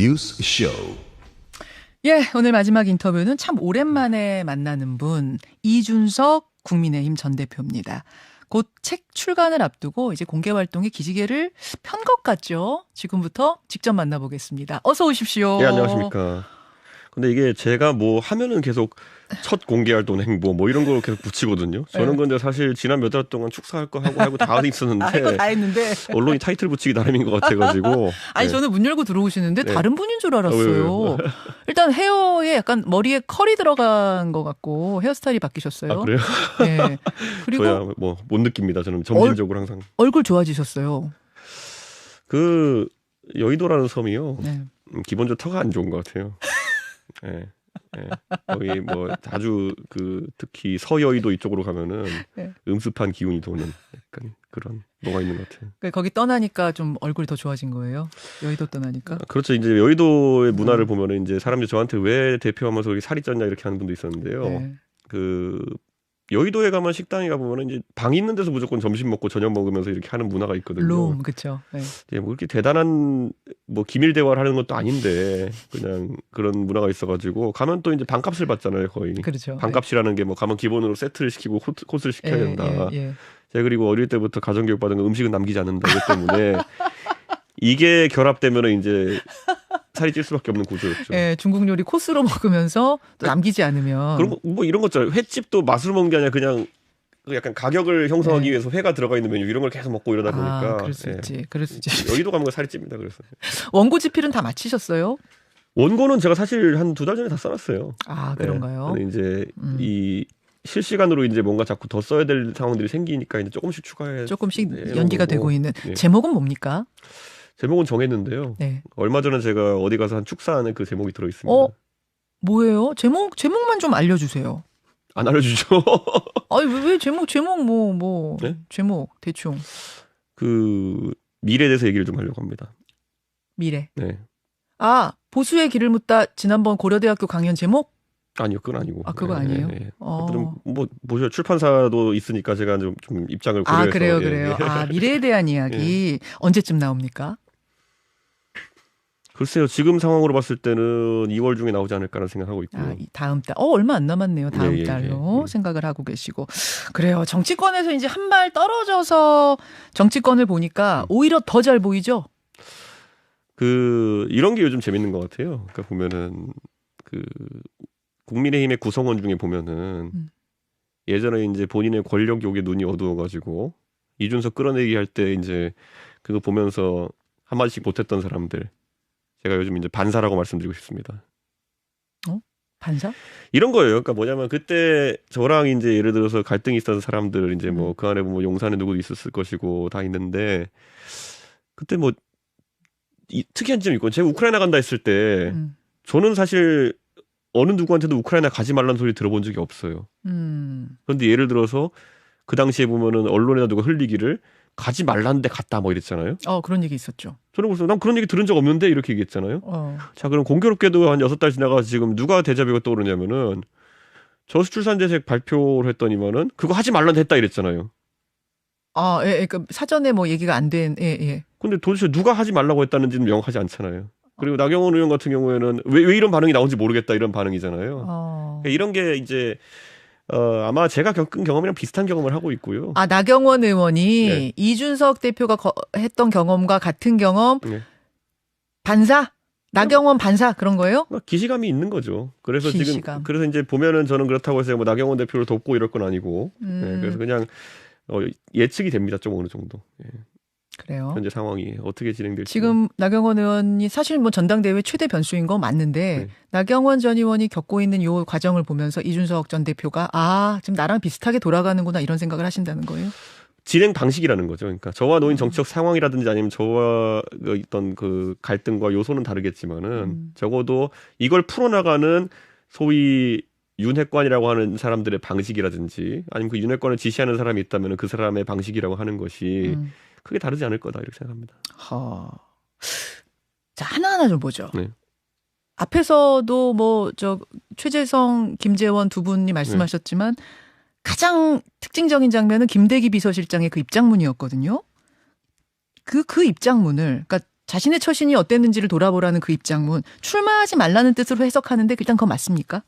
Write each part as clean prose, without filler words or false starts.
뉴스 쇼. 예, 오늘 마지막 인터뷰는 참 오랜만에 만나는 분, 이준석 국민의힘 전 대표입니다. 곧 책 출간을 앞두고 이제 공개 활동에 기지개를 편 것 같죠? 지금부터 직접 만나보겠습니다. 어서 오십시오. 예, 안녕하십니까. 근데 이게 제가 뭐 하면은 계속 첫 공개 활동 행보 뭐 이런 거 계속 붙이거든요. 저는 근데 사실 지난 몇 달 동안 축사할 거 하고 다 있었는데 이거 다 했는데 언론이 타이틀 붙이기 나름인 것 같아가지고. 아니 네. 저는 문 열고 들어오시는데 네. 다른 분인 줄 알았어요. 왜? 일단 헤어에 약간 머리에 컬이 들어간 것 같고 헤어스타일이 바뀌셨어요. 아, 그래요? 네. 그리고 저야 뭐 못 느낍니다. 저는 점진적으로 항상. 얼굴 좋아지셨어요. 그 여의도라는 섬이요. 네. 기본적으로 터가 안 좋은 것 같아요. 네. 네. 거기 뭐 아주 그 특히 서여의도 이쪽으로 가면은 네. 음습한 기운이 도는 약간 그런 뭐가 있는 것 같아요. 거기 떠나니까 좀 얼굴이 더 좋아진 거예요? 여의도 떠나니까? 그렇죠. 이제 여의도의 문화를 보면은 이제 사람들이 저한테 왜 대표하면서 이렇게 살이 쪘냐 이렇게 하는 분도 있었는데요. 네. 그 여의도에 가면 식당에 가보면은 이제 방 있는 데서 무조건 점심 먹고 저녁 먹으면서 이렇게 하는 문화가 있거든요. 룸, 그렇죠. 네. 이제 뭐 그렇게 대단한 뭐 기밀 대화를 하는 것도 아닌데 그냥 그런 문화가 있어가지고 가면 또 이제 방값을 받잖아요, 거의. 그렇죠. 방값이라는 게 뭐 가면 기본으로 세트를 시키고 코스를 시켜야 된다. 예. 제가 그리고 어릴 때부터 가정교육 받은 거 음식은 남기지 않는다 이것 때문에 이게 결합되면은 이제 살이 찔 수밖에 없는 구조였죠. 예, 중국 요리 코스로 먹으면서 또 남기지 않으면. 그런 거, 뭐 이런 거 있잖아요. 횟집도 맛으로 먹는 게 아니라 그냥 그 약간 가격을 형성하기 네. 위해서 회가 들어가 있는 메뉴 이런 걸 계속 먹고 이러다 보니까 그럴 수 있지. 그럴 수 있지. 여의도 가면 살이 찝니다. 그래서 원고 지필은 다 마치셨어요? 원고는 제가 사실 한 2달 전에 다 써놨어요. 아, 그런가요? 근데 이제 이 실시간으로 이제 뭔가 자꾸 더 써야 될 상황들이 생기니까 이제 조금씩 추가해. 조금씩 네, 연기가 거고. 되고 있는. 네. 제목은 뭡니까? 제목은 정했는데요. 네. 얼마 전에 제가 어디 가서 한 축사하는 그 제목이 들어 있습니다. 뭐예요? 제목만 좀 알려주세요. 안 알려주죠. 아니, 왜 제목, 네? 제목, 대충. 그 미래에 대해서 얘기를 좀 하려고 합니다. 미래. 네. 아, 보수의 길을 묻다 지난번 고려대학교 강연 제목? 아니요, 그건 아니고. 아, 그거 아니에요? 좀 뭐 출판사도 있으니까 제가 좀 입장을 고려해서. 아, 그래요, 예, 그래요. 예. 아, 미래에 대한 이야기. 언제쯤 나옵니까? 글쎄요, 지금 상황으로 봤을 때는 2월 중에 나오지 않을까라는 생각하고 있고요. 아, 다음 달. 얼마 안 남았네요. 다음 예, 달로 생각을 하고 계시고. 그래요. 정치권에서 이제 한 발 떨어져서 정치권을 보니까 오히려 더 잘 보이죠? 이런 게 요즘 재밌는 것 같아요. 그러니까 보면은 국민의힘의 구성원 중에 보면은 예전에 이제 본인의 권력 욕에 눈이 어두워가지고 이준석 끌어내기 할 때 이제 그거 보면서 한마디씩 못했던 사람들. 제가 요즘 이제 반사라고 말씀드리고 싶습니다. 반사? 이런 거예요. 그러니까 뭐냐면 그때 저랑 이제 예를 들어서 갈등이 있었던 사람들 이제 뭐 그 안에 뭐 용산에 누구도 있었을 것이고 다 있는데 그때 뭐 특이한 점이 있고 제가 우크라이나 간다 했을 때 저는 사실 어느 누구한테도 우크라이나 가지 말라는 소리 들어본 적이 없어요. 그런데 예를 들어서 그 당시에 보면은 언론에다 누가 흘리기를 가지 말라는데 갔다 뭐 이랬잖아요. 그런 얘기 있었죠. 저는 그래서 난 그런 얘기 들은 적 없는데 이렇게 얘기했잖아요. 자, 그럼 공교롭게도 한 6달 지나가서 지금 누가 대자뷰가 떠오르냐면은 저수출산대책 발표를 했더니만은 그거 하지 말라는데 했다 이랬잖아요. 예, 그 사전에 뭐 얘기가 안 된, 예. 근데 도대체 누가 하지 말라고 했다는지는 명확하지 않잖아요. 그리고 나경원 의원 같은 경우에는 왜 이런 반응이 나온지 모르겠다 이런 반응이잖아요. 그러니까 이런 게 이제 아마 제가 겪은 경험이랑 비슷한 경험을 하고 있고요. 아, 나경원 의원이 네. 이준석 대표가 했던 경험과 같은 경험, 네. 반사? 나경원 반사 그런 거예요? 기시감이 있는 거죠. 그래서 기시감. 그래서 이제 보면은 저는 그렇다고 해서 뭐 나경원 대표를 돕고 이럴 건 아니고, 네, 그래서 그냥 예측이 됩니다. 좀 어느 정도. 예. 그래요. 현재 상황이 어떻게 진행될지. 지금 나경원 의원이 사실 뭐 전당대회 최대 변수인 건 맞는데 네. 나경원 전 의원이 겪고 있는 이 과정을 보면서 이준석 전 대표가 지금 나랑 비슷하게 돌아가는구나 이런 생각을 하신다는 거예요? 진행 방식이라는 거죠. 그러니까 저와 놓인 정치적 상황이라든지 아니면 저와 있던 그 갈등과 요소는 다르겠지만은 적어도 이걸 풀어나가는 소위 윤핵관이라고 하는 사람들의 방식이라든지 아니면 그 윤핵관을 지시하는 사람이 있다면 그 사람의 방식이라고 하는 것이 크게 다르지 않을 거다 이렇게 생각합니다. 자, 하나하나 좀 보죠. 네. 앞에서도 뭐 최재성, 김재원 두 분이 말씀하셨지만 가장 특징적인 장면은 김대기 비서실장의 그 입장문이었거든요. 그 입장문을 그러니까 자신의 처신이 어땠는지를 돌아보라는 그 입장문 출마하지 말라는 뜻으로 해석하는데 일단 그건 맞습니까?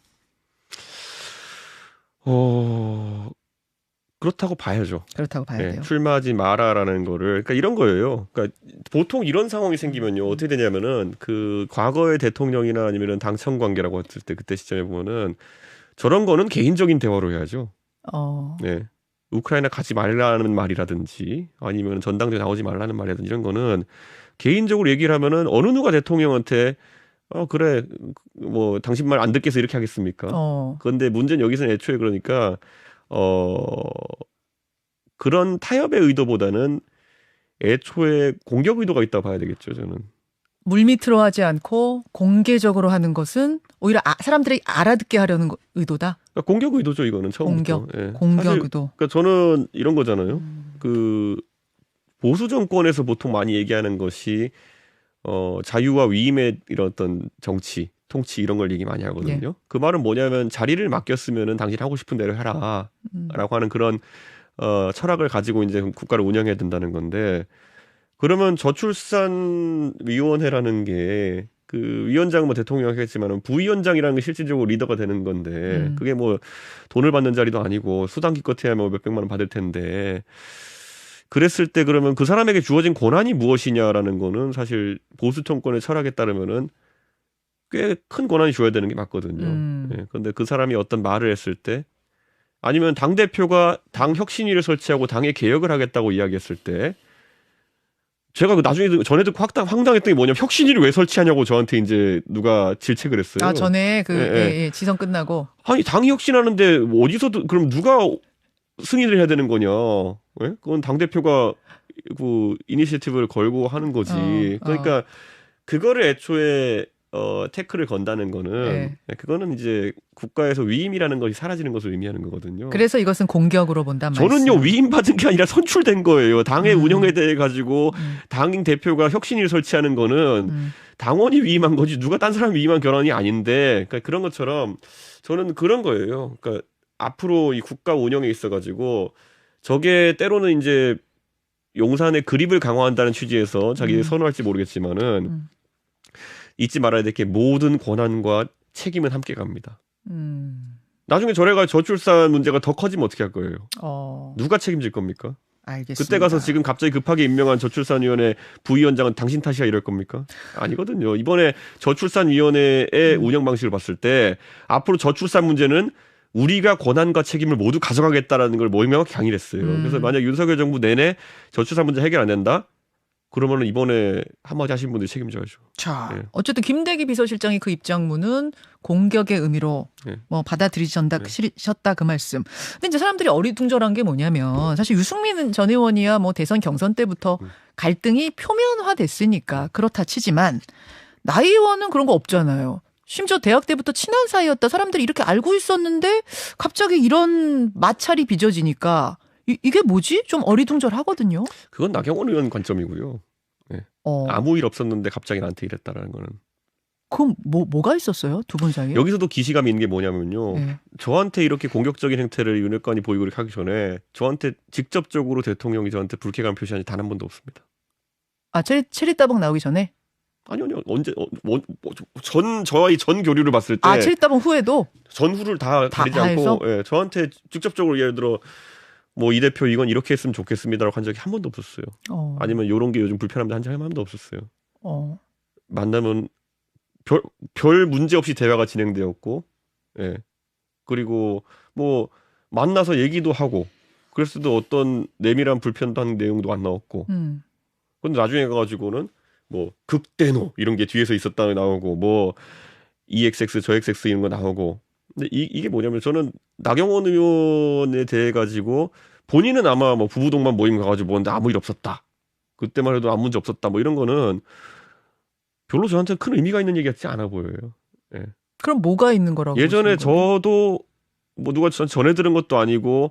그렇다고 봐야죠. 그렇다고 봐야 네, 돼요. 출마하지 마라라는 거를 그러니까 이런 거예요. 그러니까 보통 이런 상황이 생기면요 어떻게 되냐면은 그 과거의 대통령이나 아니면은 당청 관계라고 했을 때 그때 시점에 보면은 저런 거는 개인적인 대화로 해야죠. 네. 우크라이나 가지 말라는 말이라든지 아니면 전당대회 나오지 말라는 말이라든지 이런 거는 개인적으로 얘기를 하면은 어느 누가 대통령한테 그래 뭐 당신 말 안 듣겠어 이렇게 하겠습니까? 그런데 문제는 여기서는 애초에 그러니까 그런 타협의 의도보다는 애초에 공격 의도가 있다고 봐야 되겠죠, 저는. 물밑으로 하지 않고 공개적으로 하는 것은 오히려 사람들이 알아듣게 하려는 의도다. 그러니까 공격 의도죠, 이거는 처음부터. 공격 사실, 의도. 그러니까 저는 이런 거잖아요. 그 보수 정권에서 보통 많이 얘기하는 것이 자유와 위임의 이런 어떤 정치, 통치 이런 걸 얘기 많이 하거든요. 예. 그 말은 뭐냐면 자리를 맡겼으면은 당신 하고 싶은 대로 해라라고 하는 그런 철학을 가지고 이제 국가를 운영해야 된다는 건데 그러면 저출산위원회라는 게 그 위원장은 뭐 대통령이 하겠지만은 부위원장이라는 게 실질적으로 리더가 되는 건데 그게 뭐 돈을 받는 자리도 아니고 수당 기껏해야 뭐 몇백만 원 받을 텐데 그랬을 때 그러면 그 사람에게 주어진 권한이 무엇이냐라는 거는 사실 보수 정권의 철학에 따르면은 꽤 큰 권한이 줘야 되는 게 맞거든요. 예, 그런데 그 사람이 어떤 말을 했을 때 아니면 당 대표가 당 혁신위를 설치하고 당의 개혁을 하겠다고 이야기했을 때 제가 나중에 전에 듣고 황당했던 게 뭐냐면 혁신위를 왜 설치하냐고 저한테 이제 누가 질책을 했어요. 아 전에 그 지선 끝나고 아니 당이 혁신하는데 어디서도 그럼 누가 승인을 해야 되는 거냐? 예? 그건 당 대표가 그 이니시티브를 걸고 하는 거지. 그러니까 그거를 애초에 태클을 건다는 거는 그거는 이제 국가에서 위임이라는 것이 사라지는 것을 의미하는 거거든요. 그래서 이것은 공격으로 본단 말이죠. 저는요 위임받은 게 아니라 선출된 거예요. 당의 운영에 대해 가지고 당 대표가 혁신위를 설치하는 거는 당원이 위임한 거지 누가 딴 사람이 위임한 결혼이 아닌데 그러니까 그런 것처럼 저는 그런 거예요. 그러니까 앞으로 이 국가 운영에 있어 가지고 저게 때로는 이제 용산의 그립을 강화한다는 취지에서 자기들이 선호할지 모르겠지만은 잊지 말아야 될 게 모든 권한과 책임은 함께 갑니다. 나중에 저래가 저출산 문제가 더 커지면 어떻게 할 거예요? 누가 책임질 겁니까? 알겠습니다. 그때 가서 지금 갑자기 급하게 임명한 저출산위원회 부위원장은 당신 탓이야 이럴 겁니까? 아니거든요. 이번에 저출산위원회의 운영 방식을 봤을 때 앞으로 저출산 문제는 우리가 권한과 책임을 모두 가져가겠다라는 걸 명확히 강의를 했어요. 그래서 만약 윤석열 정부 내내 저출산 문제 해결 안 된다? 그러면은 이번에 한마디 하신 분들이 책임져야죠. 자, 어쨌든 김대기 비서실장이 그 입장문은 공격의 의미로 뭐 받아들이셨다 그 말씀. 근데 이제 사람들이 어리둥절한 게 뭐냐면 사실 유승민 전 의원이야 뭐 대선 경선 때부터 갈등이 표면화됐으니까 그렇다 치지만 나 의원은 그런 거 없잖아요. 심지어 대학 때부터 친한 사이였다. 사람들이 이렇게 알고 있었는데 갑자기 이런 마찰이 빚어지니까 이게 뭐지? 좀 어리둥절하거든요. 그건 나경원 의원 관점이고요. 네. 아무 일 없었는데 갑자기 나한테 이랬다라는 거는. 그럼 뭐가 있었어요? 두 분 사이에? 여기서도 기시감이 있는 게 뭐냐면요. 저한테 이렇게 공격적인 행태를 윤 의원이 보이고 이렇게 하기 전에 저한테 직접적으로 대통령이 저한테 불쾌감 표시한 지 단 한 번도 없습니다. 아, 체리따봉 나오기 전에? 아니요. 언제 저와의 전 교류를 봤을 때 체리따봉 후에도 전후를 다 가리지 않고 저한테 직접적으로 예를 들어 뭐 이 대표 이건 이렇게 했으면 좋겠습니다라고 한 적이 한 번도 없었어요. 아니면 이런 게 요즘 불편합니다 한 적이 한 번도 없었어요. 만나면 별 문제 없이 대화가 진행되었고, 그리고 뭐 만나서 얘기도 하고, 그랬어도 어떤 내밀한 불편도 한 내용도 안 나왔고, 근데 나중에 가가지고는 뭐 극대노 이런 게 뒤에서 있었다 나오고, 뭐 EXX 저XX 이런 거 나오고, 근데 이게 뭐냐면 저는 나경원 의원에 대해 가지고 본인은 아마 뭐 부부동반 모임 가가지고 뭐는데 아무 일 없었다. 그때만 해도 아무 문제 없었다. 뭐 이런 거는 별로 저한테 큰 의미가 있는 얘기 같지 않아 보여요. 그럼 뭐가 있는 거라고? 예전에 저도 뭐 누가 전해 들은 것도 아니고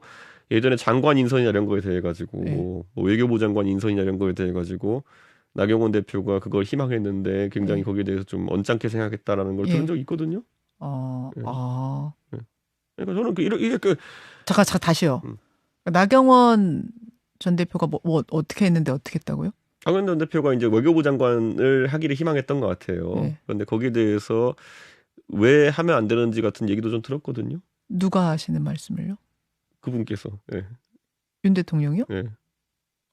예전에 장관 인선이나 이런 거에 대해 가지고 뭐 외교부 장관 인선이나 이런 거에 대해 가지고 나경원 대표가 그걸 희망했는데 굉장히 거기에 대해서 좀 언짢게 생각했다라는 걸 들은 적이 있거든요. 그러니까 저는 이게 잠깐 다시요. 나경원 전 대표가 뭐 어떻게 했는데 어떻게 했다고요? 박원순 전 대표가 이제 외교부 장관을 하기를 희망했던 것 같아요. 네. 그런데 거기에 대해서 왜 하면 안 되는지 같은 얘기도 좀 들었거든요. 누가 하시는 말씀을요? 그분께서. 예. 윤 대통령이요? 예.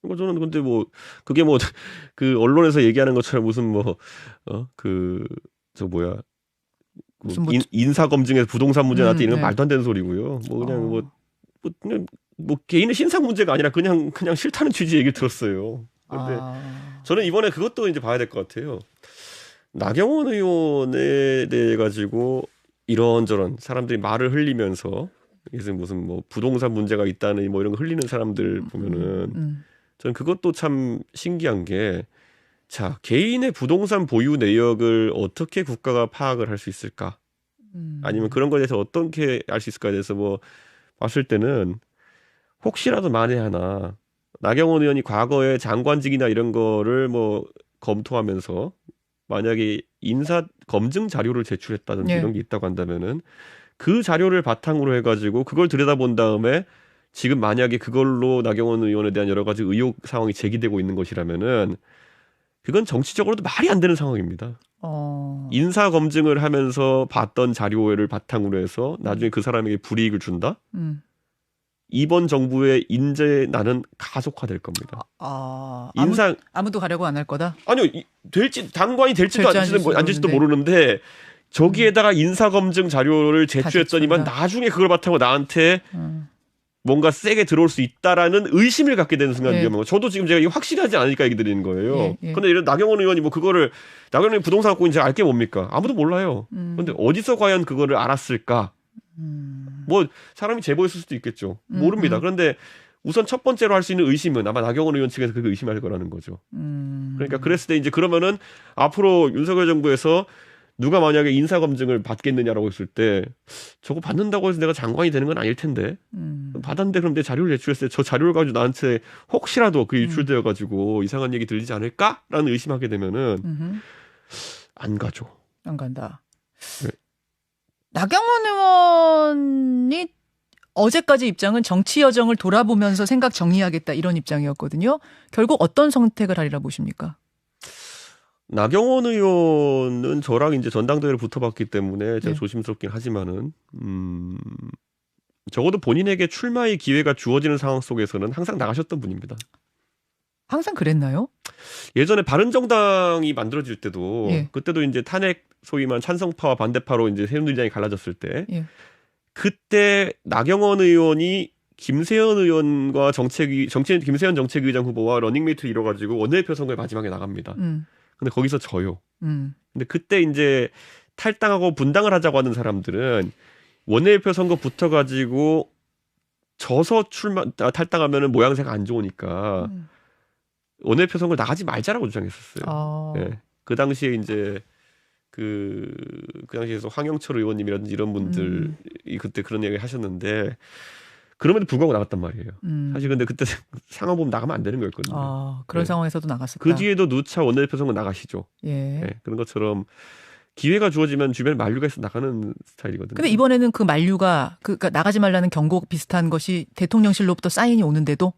그러니까 저는 근데 뭐 그게 뭐 그 언론에서 얘기하는 것처럼 무슨 뭐 그 저 뭐야 무슨 뭐 인사 검증에서 부동산 문제 나한테 이런 네. 말도 안 되는 소리고요. 뭐 그냥 어. 그냥 뭐 개인의 신상 문제가 아니라 그냥 싫다는 취지 얘기를 들었어요. 근데 저는 이번에 그것도 이제 봐야 될 것 같아요. 나경원 의원에 대해 가지고 이런저런 사람들이 말을 흘리면서 그래서 무슨 뭐 부동산 문제가 있다는 뭐 이런 거 흘리는 사람들 보면은 저는 그것도 참 신기한 게 자, 개인의 부동산 보유 내역을 어떻게 국가가 파악을 할 수 있을까? 아니면 그런 거에 대해서 어떻게 알 수 있을까에 대해서 뭐 봤을 때는 혹시라도 만에 하나 나경원 의원이 과거에 장관직이나 이런 거를 뭐 검토하면서 만약에 인사 검증 자료를 제출했다든지 예. 이런 게 있다고 한다면은 그 자료를 바탕으로 해가지고 그걸 들여다본 다음에 지금 만약에 그걸로 나경원 의원에 대한 여러 가지 의혹 상황이 제기되고 있는 것이라면은 그건 정치적으로도 말이 안 되는 상황입니다. 인사 검증을 하면서 봤던 자료를 바탕으로 해서 나중에 그 사람에게 불이익을 준다? 이번 정부의 인재 나는 가속화될 겁니다. 아무도 가려고 안 할 거다? 아니요, 될지 당관이 될지도 안될지도 모르는데. 모르는데 저기에다가 인사 검증 자료를 제출했더니만 나중에 그걸 바탕으로 나한테 뭔가 세게 들어올 수 있다라는 의심을 갖게 되는 순간 위험한 거. 저도 지금 제가 이게 확실하지 않으니까 얘기 드리는 거예요. 근데 이런 나경원 의원이 뭐 그거를 나경원 의원이 부동산 갖고 이제 알게 뭡니까? 아무도 몰라요. 근데 어디서 과연 그거를 알았을까? 뭐 사람이 제보했을 수도 있겠죠. 모릅니다. 그런데 우선 첫 번째로 할 수 있는 의심은 아마 나경원 의원 측에서 그걸 의심할 거라는 거죠. 그러니까 그랬을 때 이제 그러면은 앞으로 윤석열 정부에서 누가 만약에 인사검증을 받겠느냐라고 했을 때 저거 받는다고 해서 내가 장관이 되는 건 아닐 텐데 받았는데 그럼 내 자료를 제출했을 때 저 자료를 가지고 나한테 혹시라도 그 유출되어 가지고 이상한 얘기 들리지 않을까라는 의심하게 되면은 안 가죠. 안 간다. 네. 나경원 의원이 어제까지 입장은 정치 여정을 돌아보면서 생각 정리하겠다 이런 입장이었거든요. 결국 어떤 선택을 하리라 보십니까? 나경원 의원은 저랑 이제 전당대회를 붙어봤기 때문에 제가 네. 조심스럽긴 하지만은 적어도 본인에게 출마의 기회가 주어지는 상황 속에서는 항상 나가셨던 분입니다. 항상 그랬나요? 예전에 바른정당이 만들어질 때도 예. 그때도 이제 탄핵 소위만 찬성파와 반대파로 이제 새누리당이 갈라졌을 때 예. 그때 나경원 의원이 김세현 의원과 김세현 정책위의장 후보와 러닝메이트를 이뤄가지고 원내대표 선거에 마지막에 나갑니다. 근데 거기서 져요. 근데 그때 이제 탈당하고 분당을 하자고 하는 사람들은 원내대표 선거 붙어가지고 져서 탈당하면은 모양새가 안 좋으니까 원내대표 선거를 나가지 말자라고 주장했었어요. 네. 그 당시에 이제 그 당시에서 황영철 의원님이라든지 이런 분들이 그때 그런 이야기 하셨는데 그럼에도 불구하고 나갔단 말이에요. 사실 근데 그때 상황 보면 나가면 안 되는 거였거든요. 그런 네. 상황에서도 나갔었다. 그 뒤에도 누차 원내대표 선거 나가시죠. 예. 네. 그런 것처럼 기회가 주어지면 주변에 만류가 있어 나가는 스타일이거든요. 근데 이번에는 그 만류가 그러니까 나가지 말라는 경고 비슷한 것이 대통령실로부터 사인이 오는데도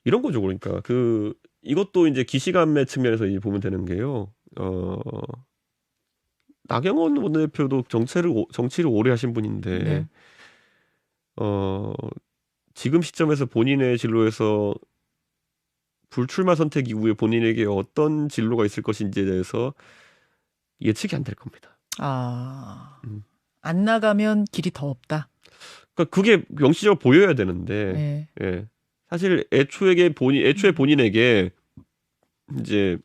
이런 거죠. 그러니까 이것도 이제 기시감의 측면에서 이제 보면 되는 게요. 나경원 원내대표도 정치를 오래 하신 분인데 네. 지금 시점에서 본인의 진로에서 불출마 선택 이후에 본인에게 어떤 진로가 있을 것인지에 대해서 예측이 안 될 겁니다. 안 나가면 길이 더 없다. 그러니까 그게 명시적으로 보여야 되는데, 예. 사실 애초에 본인에게 이제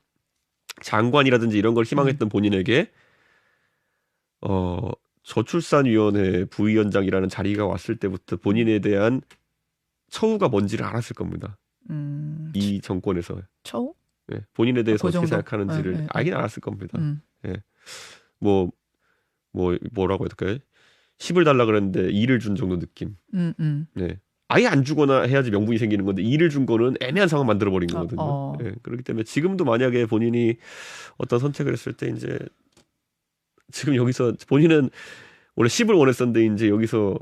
장관이라든지 이런 걸 희망했던 본인에게 저출산위원회 부위원장이라는 자리가 왔을 때부터 본인에 대한 처우가 뭔지를 알았을 겁니다. 이 정권에서 처우? 네, 본인에 대해서 그 어떻게 정도? 생각하는지를 알긴 알았을 겁니다. 예. 뭐라고 해야 될까요? 10을 달라 그랬는데 2를 준 정도 느낌. 네. 아예 안 주거나 해야지 명분이 생기는 건데 2를 준 거는 애매한 상황 만들어 버린 거거든요. 네, 그렇기 때문에 지금도 만약에 본인이 어떤 선택을 했을 때 이제 지금 여기서 본인은 원래 10을 원했었는데 이제 여기서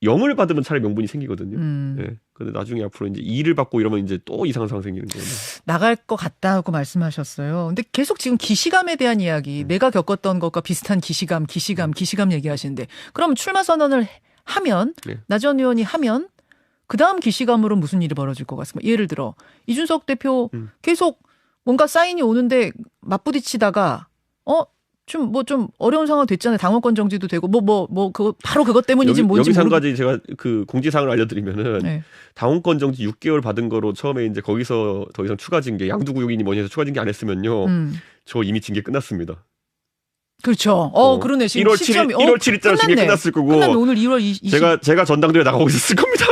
영을 받으면 차라리 명분이 생기거든요. 예. 근데 나중에 앞으로 이제 2를 받고 이러면 이제 또 이상한 상황 생기는 거예요. 나갈 것 같다고 말씀하셨어요. 근데 계속 지금 기시감에 대한 이야기, 내가 겪었던 것과 비슷한 기시감 얘기하시는데, 그럼 출마 선언을 하면, 네. 나 전 의원이 하면, 그 다음 기시감으로 무슨 일이 벌어질 것 같습니다. 예를 들어, 이준석 대표 계속 뭔가 사인이 오는데 맞부딪히다가, 좀 어려운 상황 됐잖아요. 당원권 정지도 되고, 바로 그것 때문인지 뭔지 여기서 한 모르고. 가지 제가 그 공지사항을 알려드리면은, 네. 당원권 정지 6개월 받은 거로 처음에 이제 거기서 더 이상 추가 징계, 양두구역이니 뭐니 해서 추가 징계 안 했으면요. 저 이미 징계 끝났습니다. 그렇죠. 그러네. 지금 1월 7일, 1월 7일자로 징계 끝났을 거고. 끝났네. 오늘 2월 20. 제가 전당대회 나가고 있었을 겁니다.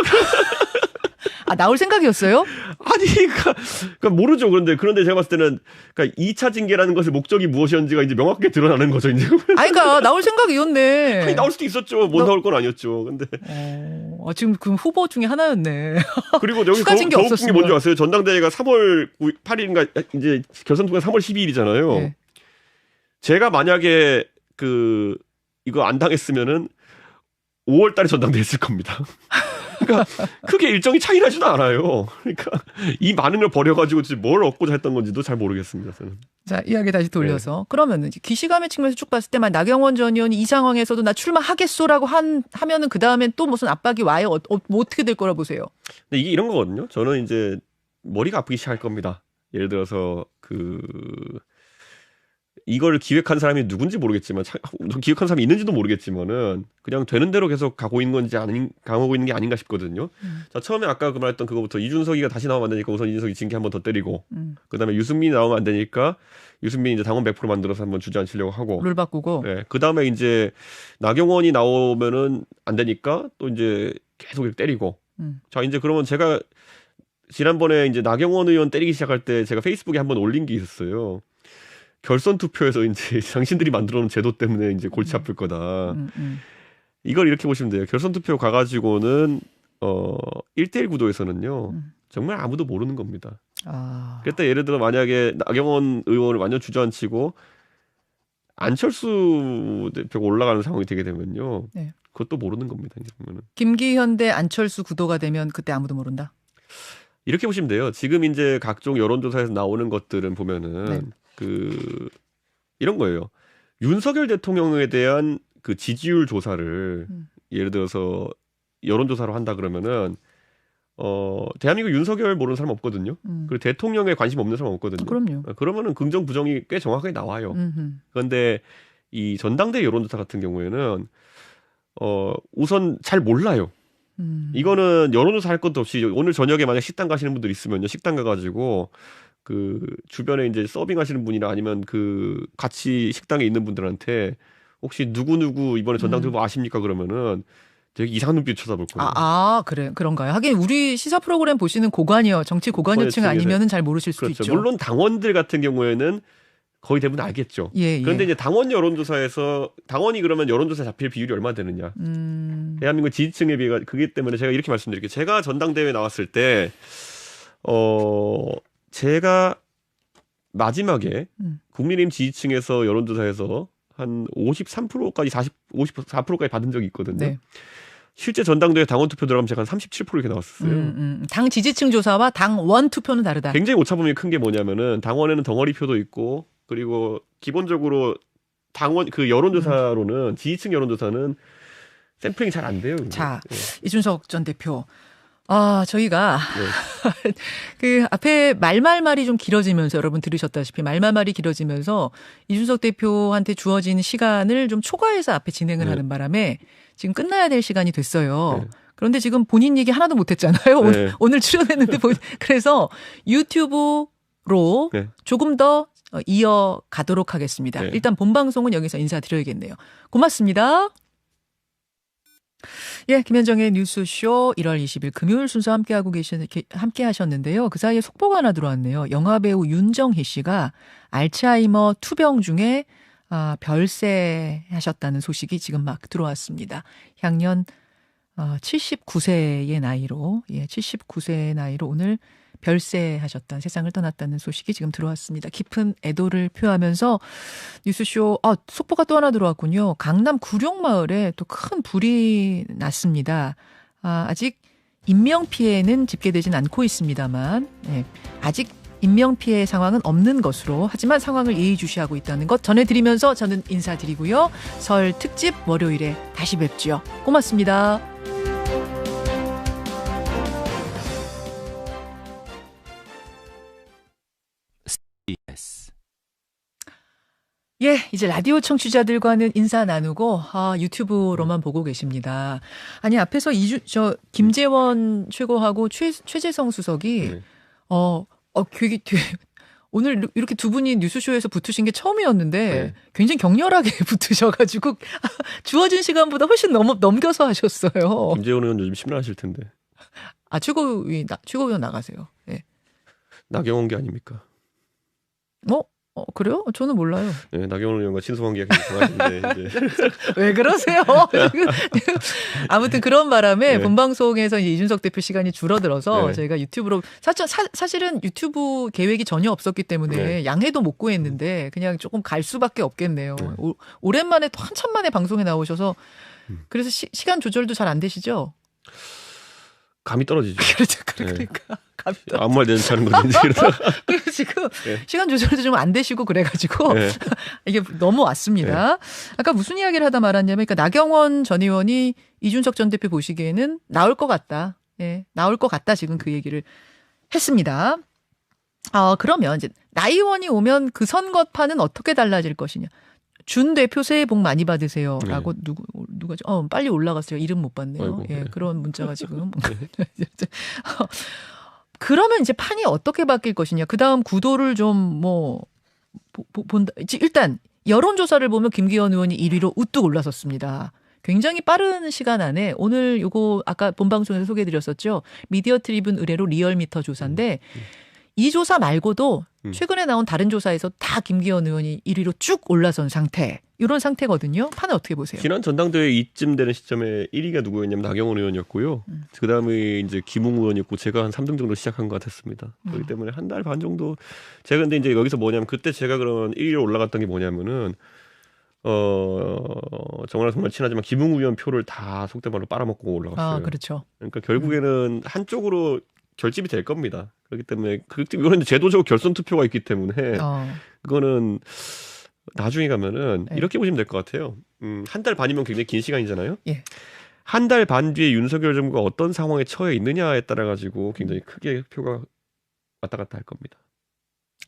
나올 생각이었어요? 아니, 그러니까 모르죠. 그런데 제가 봤을 때는, 그러니까 2차 징계라는 것의 목적이 무엇이었는지가 이제 명확하게 드러나는 거죠, 이제. 그러니까 나올 생각이었네. 아니, 나올 수도 있었죠. 못 나올 건 아니었죠. 근데. 지금 그 후보 중에 하나였네. 그리고 여기 추가 징계 더욱 웃긴 게 뭔지 없었으면. 아세요? 전당대회가 3월 8일인가, 이제 결선 투표가 3월 12일이잖아요. 네. 제가 만약에 이거 안 당했으면은 5월 달에 전당대회 했을 겁니다. 그러니까 크게 일정이 차이 나지도 않아요. 그러니까 이 많은 걸 버려가지고 뭘 얻고자 했던 건지도 잘 모르겠습니다. 저는. 자, 이야기 다시 돌려서. 그러면은 기시감의 측면에서 쭉 봤을 때만 나경원 전 의원이 이 상황에서도 나 출마하겠소라고 하면은 그 다음엔 또 무슨 압박이 와요? 뭐 어떻게 될 거라 보세요? 근데 이게 이런 거거든요. 저는 이제 머리가 아프기 시작할 겁니다. 예를 들어서 이걸 기획한 사람이 누군지 모르겠지만, 기획한 사람이 있는지도 모르겠지만은, 그냥 되는 대로 계속 가고 있는 건지 가고 있는 게 아닌가 싶거든요. 자, 처음에 아까 말했던 그거부터 이준석이가 다시 나오면 안 되니까 우선 이준석이 징계 한번 더 때리고, 그 다음에 유승민이 나오면 안 되니까, 유승민이 이제 당원 100% 만들어서 한번 주저앉히려고 하고, 룰 바꾸고. 네, 그 다음에 이제 나경원이 나오면은 안 되니까 또 이제 계속 이렇게 때리고, 자, 이제 그러면 제가 지난번에 이제 나경원 의원 때리기 시작할 때 제가 페이스북에 한번 올린 게 있었어요. 결선 투표에서 이제 당신들이 만들어 놓은 제도 때문에 이제 골치 아플 거다. 이걸 이렇게 보시면 돼요. 결선 투표 가가지고는 1대1 구도에서는요. 정말 아무도 모르는 겁니다. 그랬다 예를 들어 만약에 나경원 의원을 완전 주저앉히고 안철수 대표가 올라가는 상황이 되게 되면요. 네. 그것도 모르는 겁니다. 이제 보면은. 김기현 대 안철수 구도가 되면 그때 아무도 모른다. 이렇게 보시면 돼요. 지금 이제 각종 여론조사에서 나오는 것들은 보면은 네. 이런 거예요. 윤석열 대통령에 대한 그 지지율 조사를 예를 들어서 여론조사로 한다 그러면은 대한민국 윤석열 모르는 사람 없거든요. 그리고 대통령에 관심 없는 사람 없거든요. 그럼요. 그러면은 긍정 부정이 꽤 정확하게 나와요. 그런데 이 전당대 여론조사 같은 경우에는 우선 잘 몰라요. 이거는 여론조사 할 것도 없이 오늘 저녁에 만약 식당 가시는 분들 있으면요. 식당 가가지고 주변에 이제 서빙하시는 분이나 아니면 같이 식당에 있는 분들한테 혹시 누구누구 이번에 전당대회 후보 아십니까? 그러면은 되게 이상한 눈빛 쳐다볼 거예요. 그런가요? 하긴 우리 시사 프로그램 보시는 정치 고관여층 아니면은 잘 모르실 수도 그렇죠. 있죠. 물론 당원들 같은 경우에는 거의 대부분 알겠죠. 그런데 이제 당원 여론조사에서 당원이 그러면 여론조사 잡힐 비율이 얼마 되느냐. 대한민국 지지층에 비해 그기 때문에 제가 이렇게 말씀드릴게요. 제가 전당대회 나왔을 때 제가 마지막에 국민의힘 지지층에서 여론조사에서 한 53%까지 54%까지 받은 적이 있거든요. 네. 실제 전당대회 당원 투표 들어가면 제가 한 37% 이렇게 나왔었어요. 당 지지층 조사와 당원 투표는 다르다. 굉장히 오차범위 큰 게 뭐냐면은 당원에는 덩어리표도 있고 그리고 기본적으로 당원 여론조사로는 지지층 여론조사는 샘플링이 잘 안 돼요. 자, 네. 이준석 전 대표. 저희가 네. 앞에 말이 좀 길어지면서 여러분 들으셨다시피 말이 길어지면서 이준석 대표한테 주어진 시간을 좀 초과해서 앞에 진행을 하는 바람에 지금 끝나야 될 시간이 됐어요. 네. 그런데 지금 본인 얘기 하나도 못했잖아요. 네. 오늘 출연했는데 그래서 유튜브로 조금 더 이어가도록 하겠습니다. 네. 일단 본방송은 여기서 인사드려야겠네요. 고맙습니다. 예, 김현정의 뉴스쇼 1월 20일 금요일 순서 함께 하셨는데요. 그 사이에 속보가 하나 들어왔네요. 영화배우 윤정희 씨가 알츠하이머 투병 중에 별세하셨다는 소식이 지금 막 들어왔습니다. 향년 79세의 나이로 79세의 나이로 오늘 별세하셨던 세상을 떠났다는 소식이 지금 들어왔습니다. 깊은 애도를 표하면서 뉴스쇼 속보가 또 하나 들어왔군요. 강남 구룡마을에 또 큰 불이 났습니다. 아직 인명피해는 집계되진 않고 있습니다만 아직 인명피해 상황은 없는 것으로 하지만 상황을 예의주시하고 있다는 것 전해드리면서 저는 인사드리고요. 설 특집 월요일에 다시 뵙죠. 고맙습니다. 예, 이제 라디오 청취자들과는 인사 나누고 유튜브로만 보고 계십니다. 아니 앞에서 김재원 최고하고 최재성 수석이 되게 오늘 이렇게 두 분이 뉴스쇼에서 붙으신 게 처음이었는데 굉장히 격렬하게 붙으셔가지고 주어진 시간보다 훨씬 넘겨서 하셨어요. 김재원 의원 요즘 심란하실 텐데. 최고위원 나가세요. 네. 나경원 게 아닙니까? 그래요? 저는 몰라요. 네, 나경원 의원과 친소관계가 굉장하신데 이제 왜 그러세요? 아무튼 그런 바람에 본방송에서 이준석 대표 시간이 줄어들어서 저희가 유튜브로 사실은 유튜브 계획이 전혀 없었기 때문에 양해도 못 구했는데 그냥 조금 갈 수밖에 없겠네요. 오랜만에 또 한참 만에 방송에 나오셔서 그래서 시간 조절도 잘 안 되시죠? 감이 떨어지죠. 그렇죠. 그러니까. 아무 말 되지 않은 건지. 그래서 지금 시간 조절도 좀 안 되시고 그래가지고 이게 넘어왔습니다. 아까 무슨 이야기를 하다 말았냐면 그러니까 나경원 전 의원이 이준석 전 대표 보시기에는 나올 것 같다. 나올 것 같다. 지금 그 얘기를 했습니다. 그러면 이제 나 의원이 오면 그 선거판은 어떻게 달라질 것이냐. 준 대표 새해 복 많이 받으세요라고 누가죠? 빨리 올라갔어요. 이름 못 봤네요. 아이고, 그런 문자가 지금. 그러면 이제 판이 어떻게 바뀔 것이냐. 그 다음 구도를 좀 본다. 일단 여론조사를 보면 김기현 의원이 1위로 우뚝 올라섰습니다. 굉장히 빠른 시간 안에 오늘 요거 아까 본방송에서 소개해드렸었죠. 미디어 트리뷴 의뢰로 리얼미터 조사인데 이 조사 말고도 최근에 나온 다른 조사에서 다 김기현 의원이 1위로 쭉 올라선 상태. 이런 상태거든요. 판을 어떻게 보세요? 지난 전당대회 이쯤 되는 시점에 1위가 누구였냐면 나경원 의원이었고요. 그다음에 이제 김웅 의원이었고 제가 한 3등 정도 시작한 것 같았습니다. 그렇기 때문에 한 달 반 정도 제가 근데 이제 여기서 뭐냐면 그때 제가 그런 1위로 올라갔던 게 뭐냐면은 정말 친하지만 김웅 의원 표를 다 속된 말로 빨아먹고 올라갔어요. 그렇죠. 그러니까 결국에는 한쪽으로 결집이 될 겁니다. 그렇기 때문에 이거는 제도적으로 결선 투표가 있기 때문에 그거는 나중에 가면은 이렇게 보시면 될 것 같아요. 한 달 반이면 굉장히 긴 시간이잖아요. 한 달 반 뒤에 윤석열 정부가 어떤 상황에 처해 있느냐에 따라 가지고 굉장히 크게 표가 왔다 갔다 할 겁니다.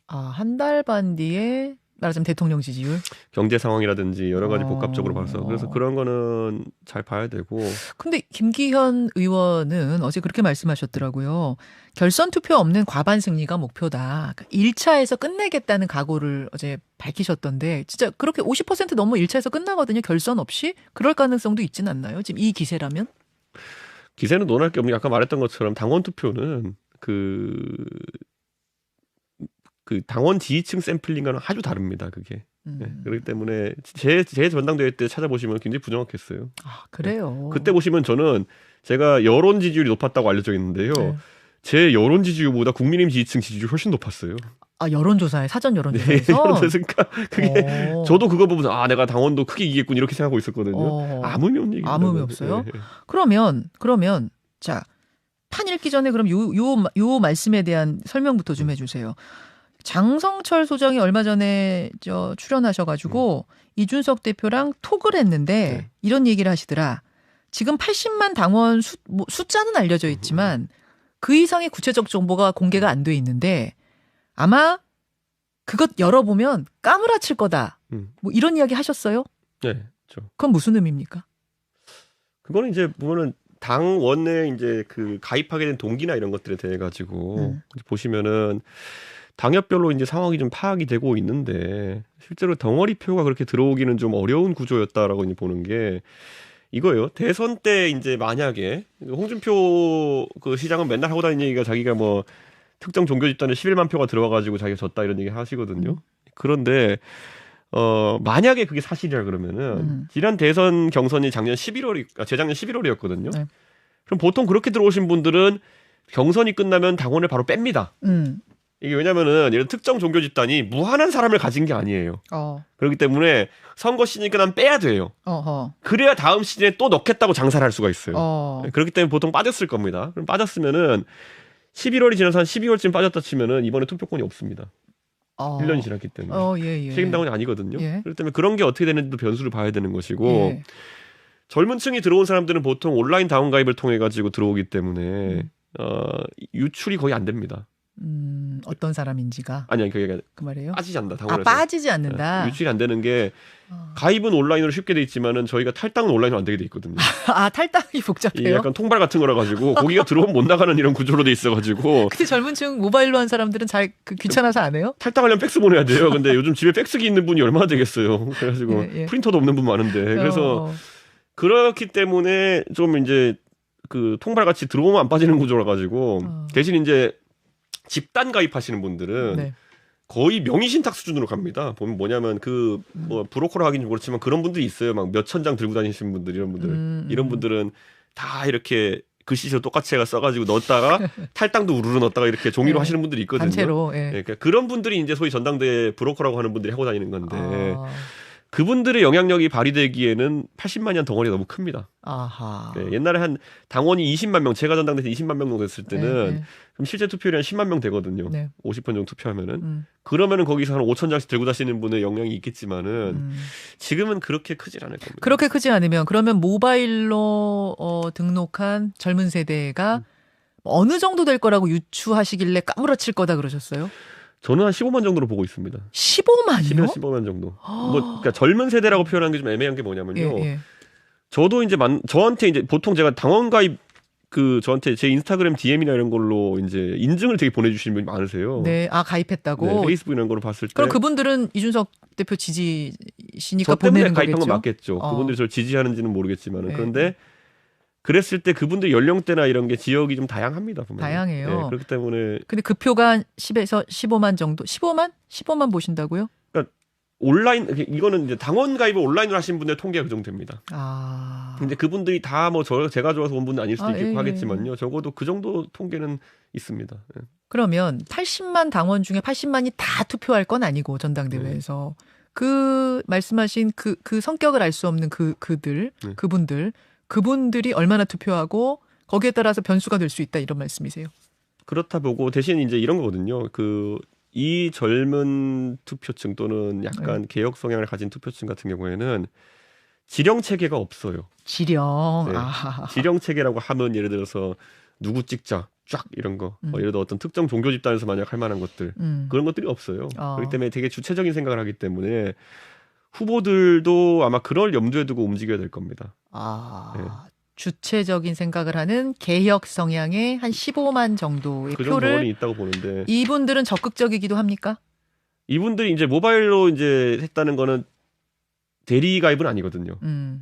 한 달 반 뒤에 말하자면 대통령 지지율? 경제 상황이라든지 여러 가지 복합적으로 봐서 그래서 그런 거는 잘 봐야 되고. 근데 김기현 의원은 어제 그렇게 말씀하셨더라고요. 결선 투표 없는 과반 승리가 목표다. 그러니까 1차에서 끝내겠다는 각오를 어제 밝히셨던데 진짜 그렇게 50% 넘어 1차에서 끝나거든요. 결선 없이? 그럴 가능성도 있진 않나요? 지금 이 기세라면? 기세는 논할 게 없는 게 아까 말했던 것처럼 당원 투표는 그 당원 지지층 샘플링과는 아주 다릅니다. 그게. 그렇기 때문에 제 전당대회 때 찾아보시면 굉장히 부정확했어요. 그래요. 그때 보시면 저는 제가 여론 지지율이 높았다고 알려져 있는데요. 제 여론 지지율보다 국민의힘 지지층 지지율이 훨씬 높았어요. 여론조사에 사전 여론조사에서. 그러니까 그게 저도 그거 보면서 내가 당원도 크게 이기겠군 이렇게 생각하고 있었거든요. 아무 의미 없는 얘기입니다. 아무 의미 없어요. 그러면 자 판 읽기 전에 그럼 요 말씀에 대한 설명부터 좀 해주세요. 장성철 소장이 얼마 전에 출연하셔가지고 이준석 대표랑 톡을 했는데 이런 얘기를 하시더라. 지금 80만 당원 숫자는 알려져 있지만 그 이상의 구체적 정보가 공개가 안 돼 있는데 아마 그것 열어보면 까무라칠 거다. 이런 이야기 하셨어요? 네. 그건 무슨 의미입니까? 그거는 이제 보면은 당원에 이제 그 가입하게 된 동기나 이런 것들에 대해 가지고 보시면은 당협별로 이제 상황이 좀 파악이 되고 있는데 실제로 덩어리 표가 그렇게 들어오기는 좀 어려운 구조였다라고 이제 보는 게 이거예요. 대선 때 이제 만약에 홍준표 그 시장은 맨날 하고 다니는 얘기가 자기가 뭐 특정 종교 집단에 11만 표가 들어와가지고 자기가 졌다 이런 얘기 하시거든요. 그런데 만약에 그게 사실이라 그러면은 지난 대선 경선이 재작년 11월이었거든요. 그럼 보통 그렇게 들어오신 분들은 경선이 끝나면 당원을 바로 뺍니다. 이게 왜냐면은 예를 특정 종교 집단이 무한한 사람을 가진 게 아니에요. 그렇기 때문에 선거 시즌이 끝나면 빼야 돼요. 그래야 다음 시즌에 또 넣겠다고 장사를 할 수가 있어요. 그렇기 때문에 보통 빠졌을 겁니다. 그럼 빠졌으면은 11월이 지나서 한 12월쯤 빠졌다 치면은 이번에 투표권이 없습니다. 1년이 지났기 때문에. 예. 책임당원이 아니거든요. 예. 그렇기 때문에 그런 게 어떻게 되는지도 변수를 봐야 되는 것이고 예. 젊은 층이 들어온 사람들은 보통 온라인 다운 가입을 통해 가지고 들어오기 때문에 유출이 거의 안 됩니다. 어떤 사람인지가 아니야, 그게 그 말이에요? 빠지지 않는다. 당원에서. 빠지지 않는다. 유출이 안 되는 게 가입은 온라인으로 쉽게 돼 있지만은 저희가 탈당은 온라인으로 안 되게 돼 있거든요. 탈당이 이게 복잡해요? 약간 통발 같은 거라 가지고 거기가 들어오면 못 나가는 이런 구조로 돼 있어 가지고 근데 젊은층 모바일로 한 사람들은 잘 귀찮아서 안 해요? 탈당하려면 팩스 보내야 돼요. 근데 요즘 집에 팩스기 있는 분이 얼마나 되겠어요. 그래가지고 예. 프린터도 없는 분 많은데 그래서 그렇기 때문에 좀 이제 그 통발 같이 들어오면 안 빠지는 구조라 가지고 대신 이제 집단 가입하시는 분들은 네. 거의 명의신탁 수준으로 갑니다. 보면 뭐냐면 그 뭐 브로커로 하긴 좀 그렇지만 그런 분들이 있어요. 막 몇천 장 들고 다니시는 분들 이런 분들 이런 분들은 다 이렇게 글씨체로 똑같이 해가 써가지고 넣었다가 탈당도 우르르 넣었다가 이렇게 종이로 네. 하시는 분들이 있거든요. 단체로. 예. 그러니까 그런 분들이 이제 소위 전당대 브로커라고 하는 분들이 하고 다니는 건데 그분들의 영향력이 발휘되기에는 80만 년 덩어리가 너무 큽니다. 아하. 네, 옛날에 한 당원이 20만 명, 제가 전당대에서 20만 명 정도 됐을 때는 네. 그럼 실제 투표율이 한 10만 명 되거든요. 네. 50번 정도 투표하면은. 그러면은 거기서 한 5천 장씩 들고 다니시는 분의 영향이 있겠지만은 지금은 그렇게 크질 않을 겁니다. 그렇게 크지 않으면 그러면 모바일로 등록한 젊은 세대가 어느 정도 될 거라고 유추하시길래 까무러칠 거다 그러셨어요? 저는 한 15만 정도로 보고 있습니다. 15만이요? 15만 정도. 뭐 그러니까 젊은 세대라고 표현하는 게 좀 애매한 게 뭐냐면요. 예. 저도 이제 저한테 이제 보통 제가 당원 가입 저한테 제 인스타그램 DM이나 이런 걸로 이제 인증을 되게 보내주시는 분이 많으세요. 네, 가입했다고. 네, 페이스북 이런 걸로 봤을 때. 그럼 그분들은 이준석 대표 지지시니까 저 때문에 보내는 가입한 거겠죠. 건 맞겠죠. 그분들이 저를 지지하는지는 모르겠지만 네. 그런데 그랬을 때 그분들 연령대나 이런 게 지역이 좀 다양합니다. 보면. 다양해요. 네, 그렇기 때문에 근데 그 표가 10에서 15만 정도. 15만? 15만 보신다고요? 온라인 이거는 이제 당원 가입을 온라인으로 하신 분의 통계가 그 정도 됩니다. 근데 그분들이 다 뭐 제가 좋아서 온 분은 아닐 수도 있겠고 하겠지만요. 적어도 그 정도 통계는 있습니다. 예. 그러면 80만 당원 중에 80만이 다 투표할 건 아니고 전당대회에서 그 말씀하신 그 성격을 알 수 없는 그분들이 얼마나 투표하고 거기에 따라서 변수가 될 수 있다 이런 말씀이세요? 그렇다 보고 대신 이제 이런 거거든요. 이 젊은 투표층 또는 약간 개혁 성향을 가진 투표층 같은 경우에는 지령 체계가 없어요. 지령. 네. 지령 체계라고 하면 예를 들어서 누구 찍자 쫙 이런 거. 예를 들어 어떤 특정 종교 집단에서 만약 할 만한 것들 그런 것들이 없어요. 그렇기 때문에 되게 주체적인 생각을 하기 때문에 후보들도 아마 그럴 염두에 두고 움직여야 될 겁니다. 네. 주체적인 생각을 하는 개혁 성향의 한 15만 정도의 그 표를 정도는 있다고 보는데 이분들은 적극적이기도 합니까? 이분들이 이제 모바일로 이제 했다는 거는 대리 가입은 아니거든요.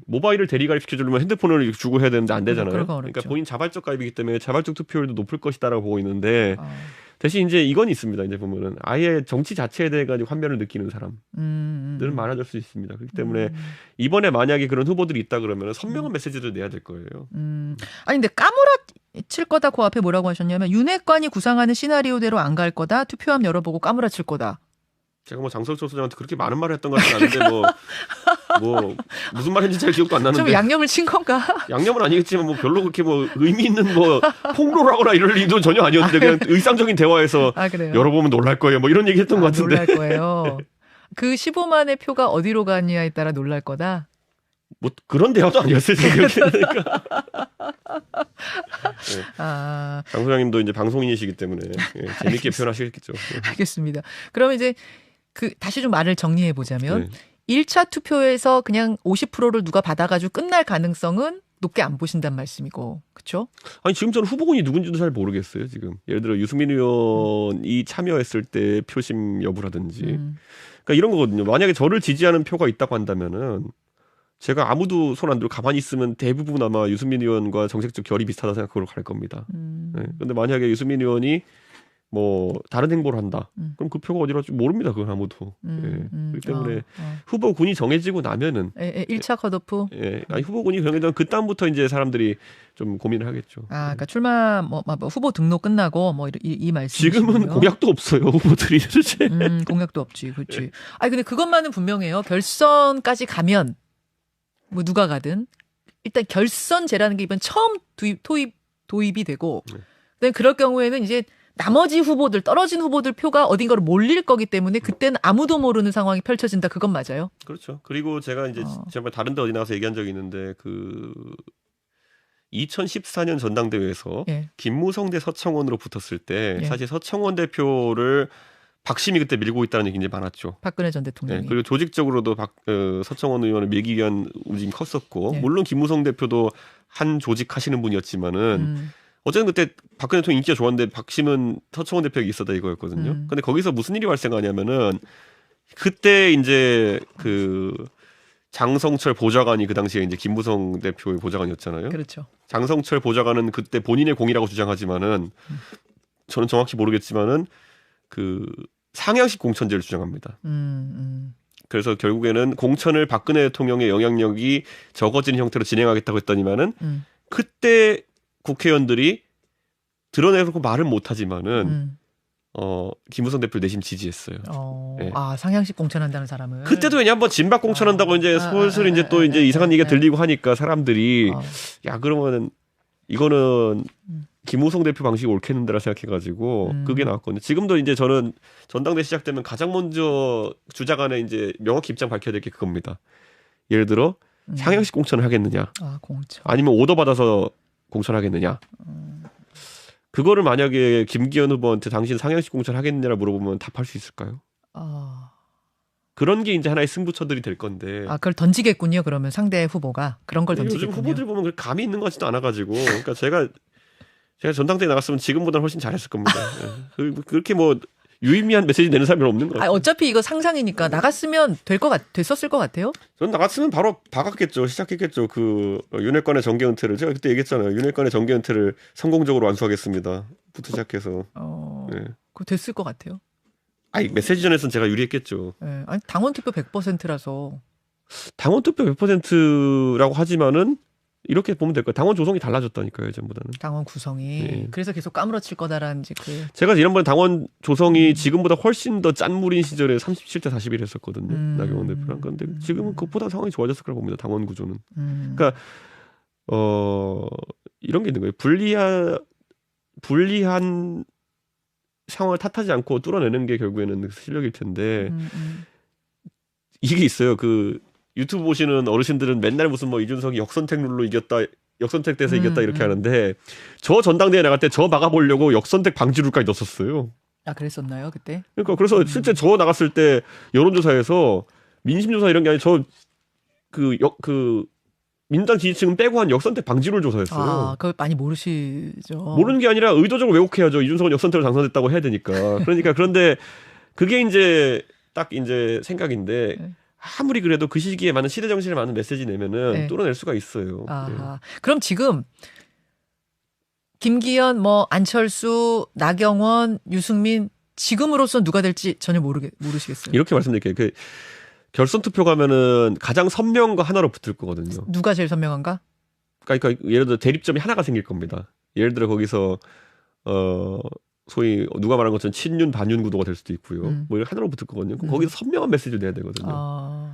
모바일을 대리 가입시켜주려면 핸드폰을 주고 해야 되는데 안 되잖아요. 그러니까 본인 자발적 가입이기 때문에 자발적 투표율도 높을 것이다라고 보고 있는데 대신 이제 이건 있습니다. 이제 보면은 아예 정치 자체에 대해 가지고 환멸을 느끼는 사람들은 많아질 수 있습니다. 그렇기 때문에 이번에 만약에 그런 후보들이 있다 그러면 선명한 메시지를 내야 될 거예요. 아니 근데 까무라칠 거다 그 앞에 뭐라고 하셨냐면 윤핵관이 구상하는 시나리오대로 안 갈 거다. 투표함 열어보고 까무라칠 거다. 제가 뭐 장석철 소장한테 그렇게 많은 말을 했던 것 같진 않은데 뭐 무슨 말인지 잘 기억도 안 나는데 좀 양념을 친 건가? 양념은 아니겠지만 뭐 별로 그렇게 뭐 의미 있는 뭐 폭로라거나 이럴 일도 전혀 아니었는데 그냥 일상적인 대화에서 열어보면 놀랄 거예요 뭐 이런 얘기 했던 것 같은데 놀랄 거예요. 그 15만의 표가 어디로 가느냐에 따라 놀랄 거다. 뭐 그런 대화도 아니었어요 생각해보니까. 장 소장님도 이제 방송인이시기 때문에 재밌게 표현하시겠죠. 알겠습니다. 그러면 이제 다시 좀 말을 정리해 보자면 1차 투표에서 그냥 50%를 누가 받아가지고 끝날 가능성은 높게 안 보신단 말씀이고, 그렇죠? 아니 지금 저는 후보군이 누군지도 잘 모르겠어요. 지금 예를 들어 유승민 의원이 참여했을 때 표심 여부라든지, 그러니까 이런 거거든요. 만약에 저를 지지하는 표가 있다고 한다면은 제가 아무도 손 안 들고 가만히 있으면 대부분 아마 유승민 의원과 정책적 결이 비슷하다 생각으로 갈 겁니다. 근데 만약에 유승민 의원이 뭐 다른 행보를 한다. 그럼 그 표가 어디로 갈지 모릅니다. 그건 아무도. 그렇기 때문에 후보군이 정해지고 나면은 1차 컷오프. 아니 후보군이 정해지면 그 다음부터 이제 사람들이 좀 고민을 하겠죠. 그러니까 출마 뭐 후보 등록 끝나고 뭐 이 말씀. 지금은 공약도 없어요. 후보들이 도대체. 공약도 없지, 그렇지. 아니 근데 그것만은 분명해요. 결선까지 가면 뭐 누가 가든 일단 결선제라는 게 이번 처음 도입이 되고. 근데 그럴 경우에는 이제 나머지 후보들, 떨어진 후보들 표가 어딘가로 몰릴 거기 때문에 그때는 아무도 모르는 상황이 펼쳐진다. 그건 맞아요? 그렇죠. 그리고 제가 이제 정말 다른 데 어디 나가서 얘기한 적이 있는데 2014년 전당대회에서 김무성 대 서청원으로 붙었을 때 사실 서청원 대표를 박심이 그때 밀고 있다는 얘기 이제 많았죠. 박근혜 전 대통령이. 그리고 조직적으로도 서청원 의원을 밀기 위한 움직임이 컸었고 물론 김무성 대표도 한 조직 하시는 분이었지만은 어쨌든 그때 박근혜 대통령 인기가 좋았는데 박심은 서청원 대표에게 있었다 이거였거든요. 근데 거기서 무슨 일이 발생하냐면은 그때 이제 장성철 보좌관이 그 당시에 이제 김무성 대표의 보좌관이었잖아요. 그렇죠. 장성철 보좌관은 그때 본인의 공이라고 주장하지만은 저는 정확히 모르겠지만은 상향식 공천제를 주장합니다. 그래서 결국에는 공천을 박근혜 대통령의 영향력이 적어지는 형태로 진행하겠다고 했더니만은 그때 국회의원들이 드러내놓고 말을 못하지만은 김무성 대표 내심 지지했어요. 상향식 공천한다는 사람을. 그때도 왜냐 한번 진박 공천한다고 이제 슬슬 이제 또 이제 이상한 얘기가 들리고 하니까 사람들이 야 그러면 이거는 김무성 대표 방식이 옳겠는데라 생각해가지고 그게 나왔거든요. 지금도 이제 저는 전당대 시작되면 가장 먼저 주자간에 이제 명확히 입장 밝혀야 될 게 그겁니다. 예를 들어 상향식 공천을 하겠느냐, 공천. 아니면 오더 받아서 공천하겠느냐. 그거를 만약에 김기현 후보한테 당신 상향식 공천 하겠느냐라 물어보면 답할 수 있을까요? 그런 게 이제 하나의 승부처들이 될 건데. 그걸 던지겠군요. 그러면 상대 후보가 그런 걸 던지겠군요. 요즘 후보들 보면 감이 있는 것 같지도 않아가지고. 그러니까 제가 전당대회 나갔으면 지금보다는 훨씬 잘했을 겁니다. 그렇게 뭐 유의미한 메시지 내는 사람이 없는 것 같아요. 어차피 이거 상상이니까 나갔으면 됐었을 것 같아요. 전 나갔으면 바로 박았겠죠. 시작했겠죠. 윤핵관의 정계 은퇴를 제가 그때 얘기했잖아요. 윤핵관의 정계 은퇴를 성공적으로 완수하겠습니다. 부터 시작해서. 그거 됐을 것 같아요. 메시지전에서는 제가 유리했겠죠. 아니 당원 투표 100%라서. 당원 투표 100%라고 하지만은 이렇게 보면 될 거예요. 당원 조성이 달라졌다니까요, 예전보다는. 당원 구성이. 그래서 계속 까무러칠 거다라는 이제 제가 지난번에 당원 조성이 지금보다 훨씬 더 짠물인 시절에 37대 41 했었거든요. 나경원 대표랑. 그런데 지금은 그것보다 상황이 좋아졌을 거라고 봅니다. 당원 구조는. 그러니까 이런 게 있는 거예요. 불리한 상황을 탓하지 않고 뚫어내는 게 결국에는 실력일 텐데 이게 있어요. 유튜브 보시는 어르신들은 맨날 무슨 뭐 이준석이 역선택 룰로 이겼다, 역선택 돼서 이겼다 이렇게 하는데 저 전당대회 나갈 때 저 막아보려고 역선택 방지 룰까지 넣었었어요. 그랬었나요 그때? 그러니까 그래서 실제 저 나갔을 때 여론조사에서 민심조사 이런 게 아니라 민주당 지지층은 빼고 한 역선택 방지를 조사했어요. 그걸 많이 모르시죠. 모르는 게 아니라 의도적으로 왜곡해야죠. 이준석은 역선택으로 당선됐다고 해야 되니까. 그런데 그게 이제 딱 이제 생각인데 아무리 그래도 그 시기에 많은 시대 정신에 맞는 메시지 내면은 뚫어낼 수가 있어요. 그럼 지금 김기현, 안철수, 나경원, 유승민 지금으로선 누가 될지 전혀 모르시겠어요. 이렇게 말씀드릴게요. 결선 투표 가면은 가장 선명한 거 하나로 붙을 거거든요. 누가 제일 선명한가? 그러니까 예를 들어 대립점이 하나가 생길 겁니다. 예를 들어 거기서 소위 누가 말한 것처럼 친윤 반윤 구도가 될 수도 있고요. 뭐 하나로 붙을 거거든요. 그럼 거기서 선명한 메시지를 내야 되거든요.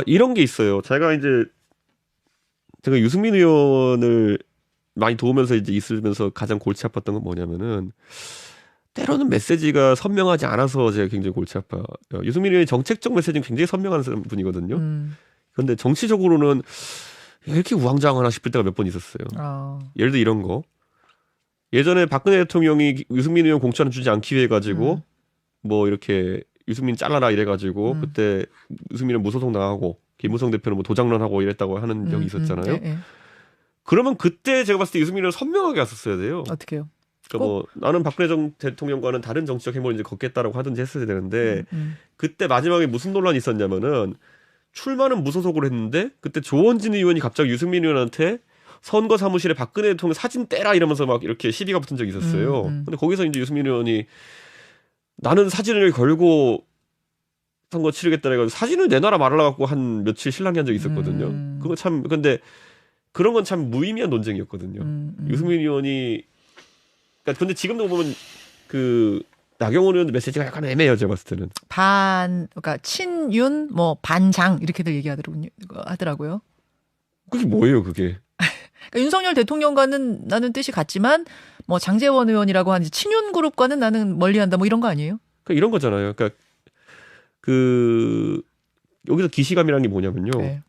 이런 게 있어요. 제가 유승민 의원을 많이 도우면서 이제 있으면서 가장 골치 아팠던 건 뭐냐면은 때로는 메시지가 선명하지 않아서 제가 굉장히 골치 아파요. 유승민 의원의 정책적 메시지는 굉장히 선명한 분이거든요. 그런데 정치적으로는 왜 이렇게 우왕좌왕하나 싶을 때가 몇 번 있었어요. 예를 들어 이런 거. 예전에 박근혜 대통령이 유승민 의원 공천을 주지 않기 위해 가지고 뭐 이렇게 유승민 잘라라 이래가지고 그때 유승민은 무소속 나가고 김무성 대표는 뭐 도장론하고 이랬다고 하는 적이 있었잖아요. 그러면 그때 제가 봤을 때 유승민은 선명하게 갔었어야 돼요. 어떻게요? 그러니까 나는 박근혜 대통령과는 다른 정치적 행보를 이제 걷겠다라고 하든지 했어야 되는데 그때 마지막에 무슨 논란이 있었냐면은 출마는 무소속으로 했는데 그때 조원진 의원이 갑자기 유승민 의원한테 선거 사무실에 박근혜 대통령 사진 떼라 이러면서 막 이렇게 시비가 붙은 적이 있었어요. 근데 거기서 이제 유승민 의원이 나는 사진을 걸고 선거 치르겠다 해가지고 사진을 내놔라 말하라 갖고 한 며칠 실랑이 한 적이 있었거든요. 그거 참 근데 그런 건 참 무의미한 논쟁이었거든요. 유승민 의원이 그러니까 근데 지금도 보면 그 나경원 의원 메시지가 약간 애매해요. 제가 봤을 때는. 그러니까 친윤 뭐 반장 이렇게들 하더라고요. 그게 뭐예요, 그게? 그러니까 윤석열 대통령과는 나는 뜻이 같지만 뭐 장제원 의원이라고 하는 친윤 그룹과는 나는 멀리한다 뭐 이런 거 아니에요? 그러니까 이런 거잖아요. 그러니까 그 여기서 기시감이라는 게 뭐냐면요. 네.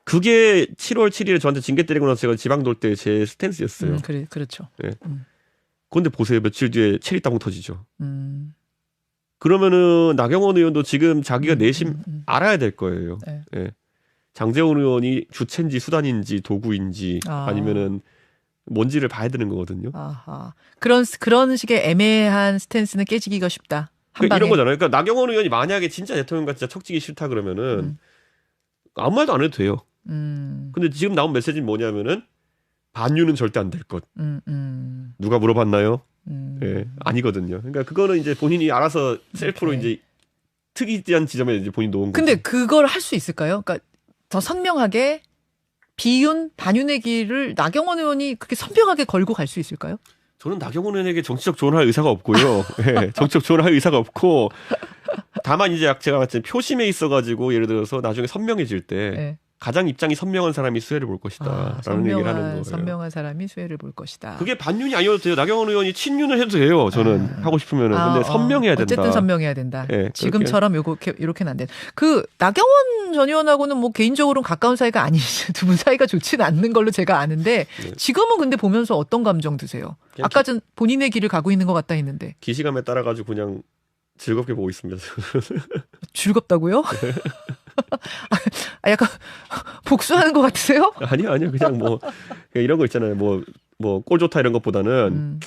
그게 7월 7일에 저한테 징계 때리고 나서 제가 지방 돌 때 제 스탠스였어요. 그렇죠. 네. 그런데 보세요. 며칠 뒤에 체리 따봉 터지죠. 음. 그러면은 나경원 의원도 지금 자기가 내심 알아야 될 거예요. 네. 예. 장제원 의원이 주체인지 수단인지 도구인지 아니면은 뭔지를 봐야 되는 거거든요. 아하. 그런 식의 애매한 스탠스는 깨지기가 쉽다. 한 그러니까 방에. 이런 거잖아요. 그러니까 나경원 의원이 만약에 진짜 대통령과 진짜 척지기 싫다 그러면은 아무 말도 안 해도 돼요. 근데 지금 나온 메시지는 뭐냐면은 반유는 절대 안 될 것. 누가 물어봤나요? 예, 아니거든요. 그러니까 그거는 이제 본인이 알아서 셀프로 이제 특이한 지점에 이제 본인 놓은 거죠. 근데 그걸 할 수 있을까요? 그러니까 더 선명하게 비윤 반윤의 길을 나경원 의원이 그렇게 선명하게 걸고 갈 수 있을까요? 저는 나경원 의원에게 정치적 조언할 의사가 없고요. 예, 정치적 조언할 의사가 없고 다만 이제 제가 같은 표심에 있어가지고 예를 들어서 나중에 선명해질 때 네. 가장 입장이 선명한 사람이 수혜를 볼 것이다라는 얘기를 하는 거예요. 선명한 사람이 수혜를 볼 것이다. 그게 반윤이 아니어도 돼요. 나경원 의원이 친윤을 해도 돼요. 저는 하고 싶으면은. 근데 선명해야 된다. 어쨌든 선명해야 된다. 네, 지금처럼 이렇게는 안 돼. 그 나경원 전 의원하고는 뭐 개인적으로는 가까운 사이가 아니시 두 분 사이가 좋지는 않는 걸로 제가 아는데 지금은 근데 보면서 어떤 감정 드세요? 아까 전 본인의 길을 가고 있는 것 같다 했는데. 기시감에 따라 가지고 그냥 즐겁게 보고 있습니다. 즐겁다고요? 약간 복수하는 것 같으세요? 아니요. 그냥 뭐 이런 거 있잖아요. 뭐 꼴 좋다 이런 것보다는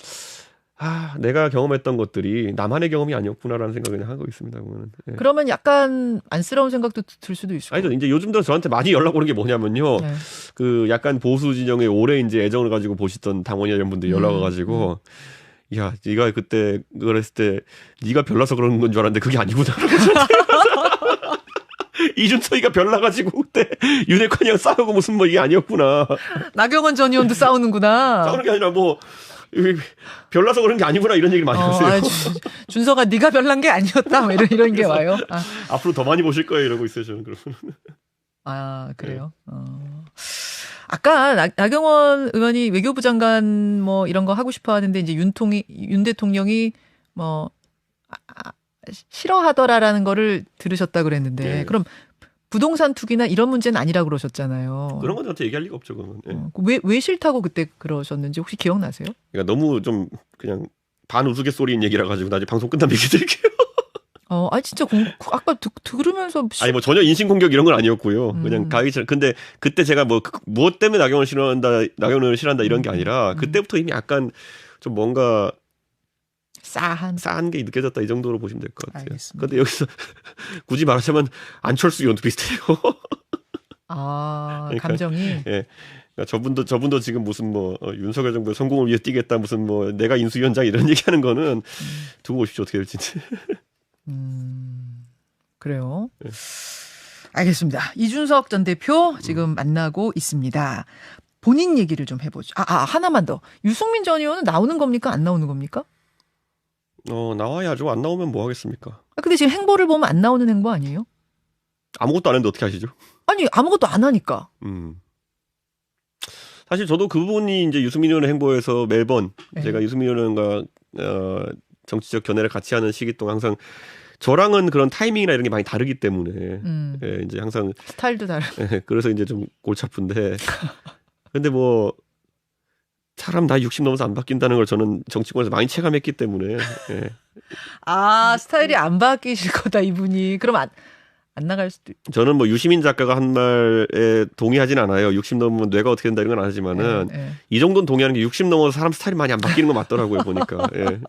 내가 경험했던 것들이 나만의 경험이 아니었구나라는 생각을 그냥 하고 있습니다. 보면은. 예. 그러면 약간 안쓰러운 생각도 들 수도 있고. 아니죠. 이제 요즘 들어 저한테 많이 연락 오는 게 뭐냐면요. 네. 그 약간 보수 진영에 오래 이제 애정을 가지고 보시던 당원이나 이런 분들이 연락 와가지고 야, 네가 그때 그랬을 때 네가 별나서 그런 건 줄 알았는데 그게 아니구나. 이준석이가 별나가지고 그때 윤핵관이랑 싸우고 무슨 뭐 이게 아니었구나. 나경원 전 의원도 싸우는구나. 싸우는 게 아니라 뭐 별나서 그런 게 아니구나 이런 얘기를 많이 하세요. 준서가 네가 별난 게 아니었다. 뭐 이런 게 와요. 앞으로 더 많이 보실 거예요 이러고 있어요 저는 그러면. 그래요. 아까 나경원 의원이 외교부 장관 뭐 이런 거 하고 싶어 하는데 이제 윤 대통령이 뭐 싫어하더라라는 거를 들으셨다 그랬는데 네. 그럼 부동산 투기나 이런 문제는 아니라고 그러셨잖아요. 그런 건 저한테 얘기할 리가 없죠 그러면. 예. 왜 싫다고 그때 그러셨는지 혹시 기억나세요? 그러니까 너무 좀 그냥 반 우스갯소리인 얘기라 가지고 나중에 방송 끝나면 얘기 드릴게요. 진짜 아까 들으면서 아니 뭐 전혀 인신 공격 이런 건 아니었고요. 그냥 가기처럼. 근데 그때 제가 무엇 때문에 나경원을 싫어한다 이런 게 아니라 그때부터 이미 약간 좀 뭔가 싸한 게 느껴졌다 이 정도로 보시면 될 것 같아요. 알겠습니다. 근데 여기서 굳이 말하자면 안철수 의원도 비슷해요. 그러니까, 감정이. 예. 그러니까 저분도 지금 무슨 윤석열 정부의 성공을 위해 뛰겠다 무슨 내가 인수위원장 이런 얘기하는 거는 두고 보십시오 어떻게 될지. 그래요. 네. 알겠습니다. 이준석 전 대표 지금 만나고 있습니다. 본인 얘기를 좀 해보죠. 하나만 더. 유승민 전 의원은 나오는 겁니까? 안 나오는 겁니까? 나와야죠. 안 나오면 뭐 하겠습니까? 근데 지금 행보를 보면 안 나오는 행보 아니에요? 아무것도 안 했는데 어떻게 하시죠? 아니, 아무것도 안 하니까. 사실 저도 그 부분이 이제 유승민 의원의 행보에서 매번 제가 유승민 의원과 정치적 견해를 같이 하는 시기 동안 항상 저랑은 그런 타이밍이나 이런 게 많이 다르기 때문에 예, 이제 항상 스타일도 다르. 예, 그래서 이제 좀 골치 아픈데 근데 사람 나이 60 넘어서 안 바뀐다는 걸 저는 정치권에서 많이 체감했기 때문에 예. 스타일이 안 바뀌실 거다 이분이. 그럼 안 나갈 수도. 저는 유시민 작가가 한 말에 동의하진 않아요. 60 넘으면 뇌가 어떻게 된다 이런 건 안 하지만은 이 정도는 동의하는 게 60 넘어서 사람 스타일이 많이 안 바뀌는 거 맞더라고요 보니까. 예.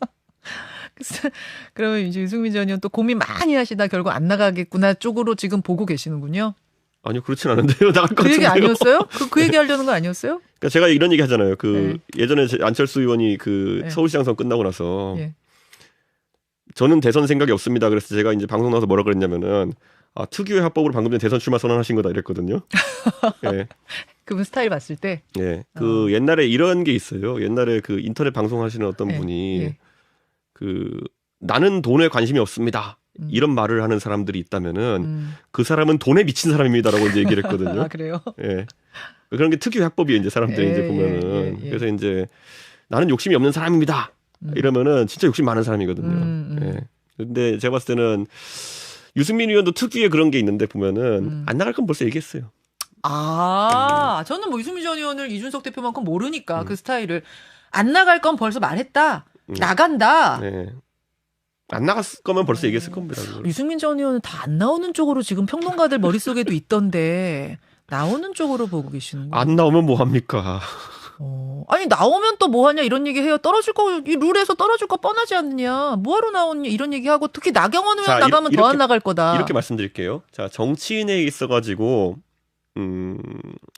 그러면 이제 유승민 전 의원 또 고민 많이 하시다 결국 안 나가겠구나 쪽으로 지금 보고 계시는군요. 아니요, 그렇진 않은데요. 나갈 것 그 얘기 같은데요. 아니었어요? 그 얘기 하려는 거 아니었어요? 그러니까 제가 이런 얘기 하잖아요. 네. 예전에 안철수 의원이 네. 서울시장 선거 끝나고 나서 예. 저는 대선 생각이 없습니다. 그래서 제가 이제 방송 나와서 뭐라 그랬냐면은 특유의 합법으로 방금 전에 대선 출마 선언하신 거다 이랬거든요. 예. 그분 스타일 봤을 때. 예. 옛날에 이런 게 있어요. 옛날에 인터넷 방송하시는 어떤 예. 분이 예. 나는 돈에 관심이 없습니다. 이런 말을 하는 사람들이 있다면은 그 사람은 돈에 미친 사람입니다라고 이제 얘기를 했거든요. 아, 그래요? 예. 그런 게 특유의 합법이에요. 이제 사람들이 이제 보면은. 예. 그래서 이제 나는 욕심이 없는 사람입니다. 이러면은 진짜 욕심 많은 사람이거든요. 예. 근데 제가 봤을 때는 유승민 의원도 특유의 그런 게 있는데 보면은 안 나갈 건 벌써 얘기했어요. 저는 뭐 유승민 전 의원을 이준석 대표만큼 모르니까 그 스타일을 안 나갈 건 벌써 말했다. 나간다. 네. 안 나갔을 거면 벌써 얘기했을 겁니다. 그걸. 유승민 전 의원은 다 안 나오는 쪽으로 지금 평론가들 머릿속에도 있던데 나오는 쪽으로 보고 계시는 거예요. 안 나오면 뭐 합니까? 아니 나오면 또 뭐 하냐 이런 얘기 해요. 떨어질 거 이 룰에서 떨어질 거 뻔하지 않느냐. 뭐하러 나오냐 이런 얘기 하고 특히 나경원 의원 나가면 더 안 나갈 거다. 이렇게 말씀드릴게요. 자, 정치인에 있어가지고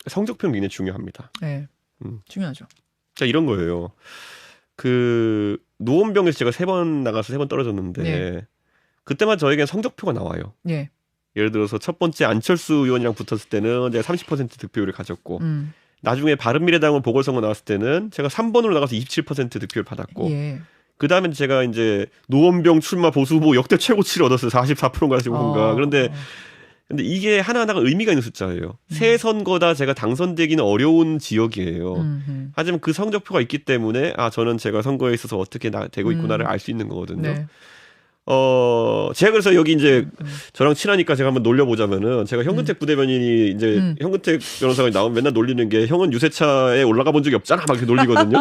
성적표는 굉장히 중요합니다. 네, 중요하죠. 자, 이런 거예요. 노원병에서 제가 3번 나가서 3번 떨어졌는데 네. 그때만 저에겐 성적표가 나와요. 네. 예를 들어서 첫 번째 안철수 의원이랑 붙었을 때는 제가 30% 득표율을 가졌고 나중에 바른미래당은 보궐선거 나왔을 때는 제가 3번으로 나가서 27% 득표를 받았고 예. 그 다음에 제가 이제 노원병 출마 보수 후보 역대 최고치를 얻었어요. 44%인가 뭔가. 그런데 이게 하나하나가 의미가 있는 숫자예요. 새 선거다 제가 당선되기는 어려운 지역이에요. 하지만 그 성적표가 있기 때문에 저는 제가 선거에 있어서 어떻게 되고 있구나를 알 수 있는 거거든요. 네. 제가 그래서 여기 이제 저랑 친하니까 제가 한번 놀려보자면은 제가 현근택 부대변인이 이제 현근택 변호사가 나오면 맨날 놀리는 게 형은 유세차에 올라가 본 적이 없잖아 막 이렇게 놀리거든요.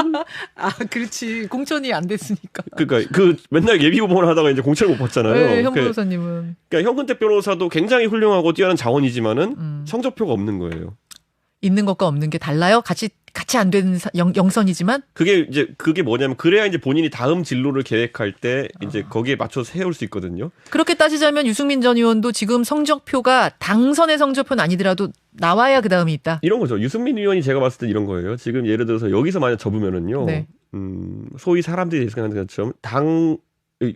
그렇지. 공천이 안 됐으니까. 그러니까 맨날 예비 후보를 하다가 이제 공천을 못 받잖아요. 네, 현 변호사님은. 그러니까 현근택 변호사도 굉장히 훌륭하고 뛰어난 자원이지만은 성적표가 없는 거예요. 있는 것과 없는 게 달라요? 같이 안 되는 영선이지만? 그게 뭐냐면, 그래야 이제 본인이 다음 진로를 계획할 때, 이제 거기에 맞춰서 세울 수 있거든요. 그렇게 따지자면 유승민 전 의원도 지금 성적표가 당선의 성적표는 아니더라도 나와야 그 다음이 있다? 이런 거죠. 유승민 의원이 제가 봤을 때 이런 거예요. 지금 예를 들어서 여기서 만약 접으면은요, 네. 소위 사람들이 생각하는 것처럼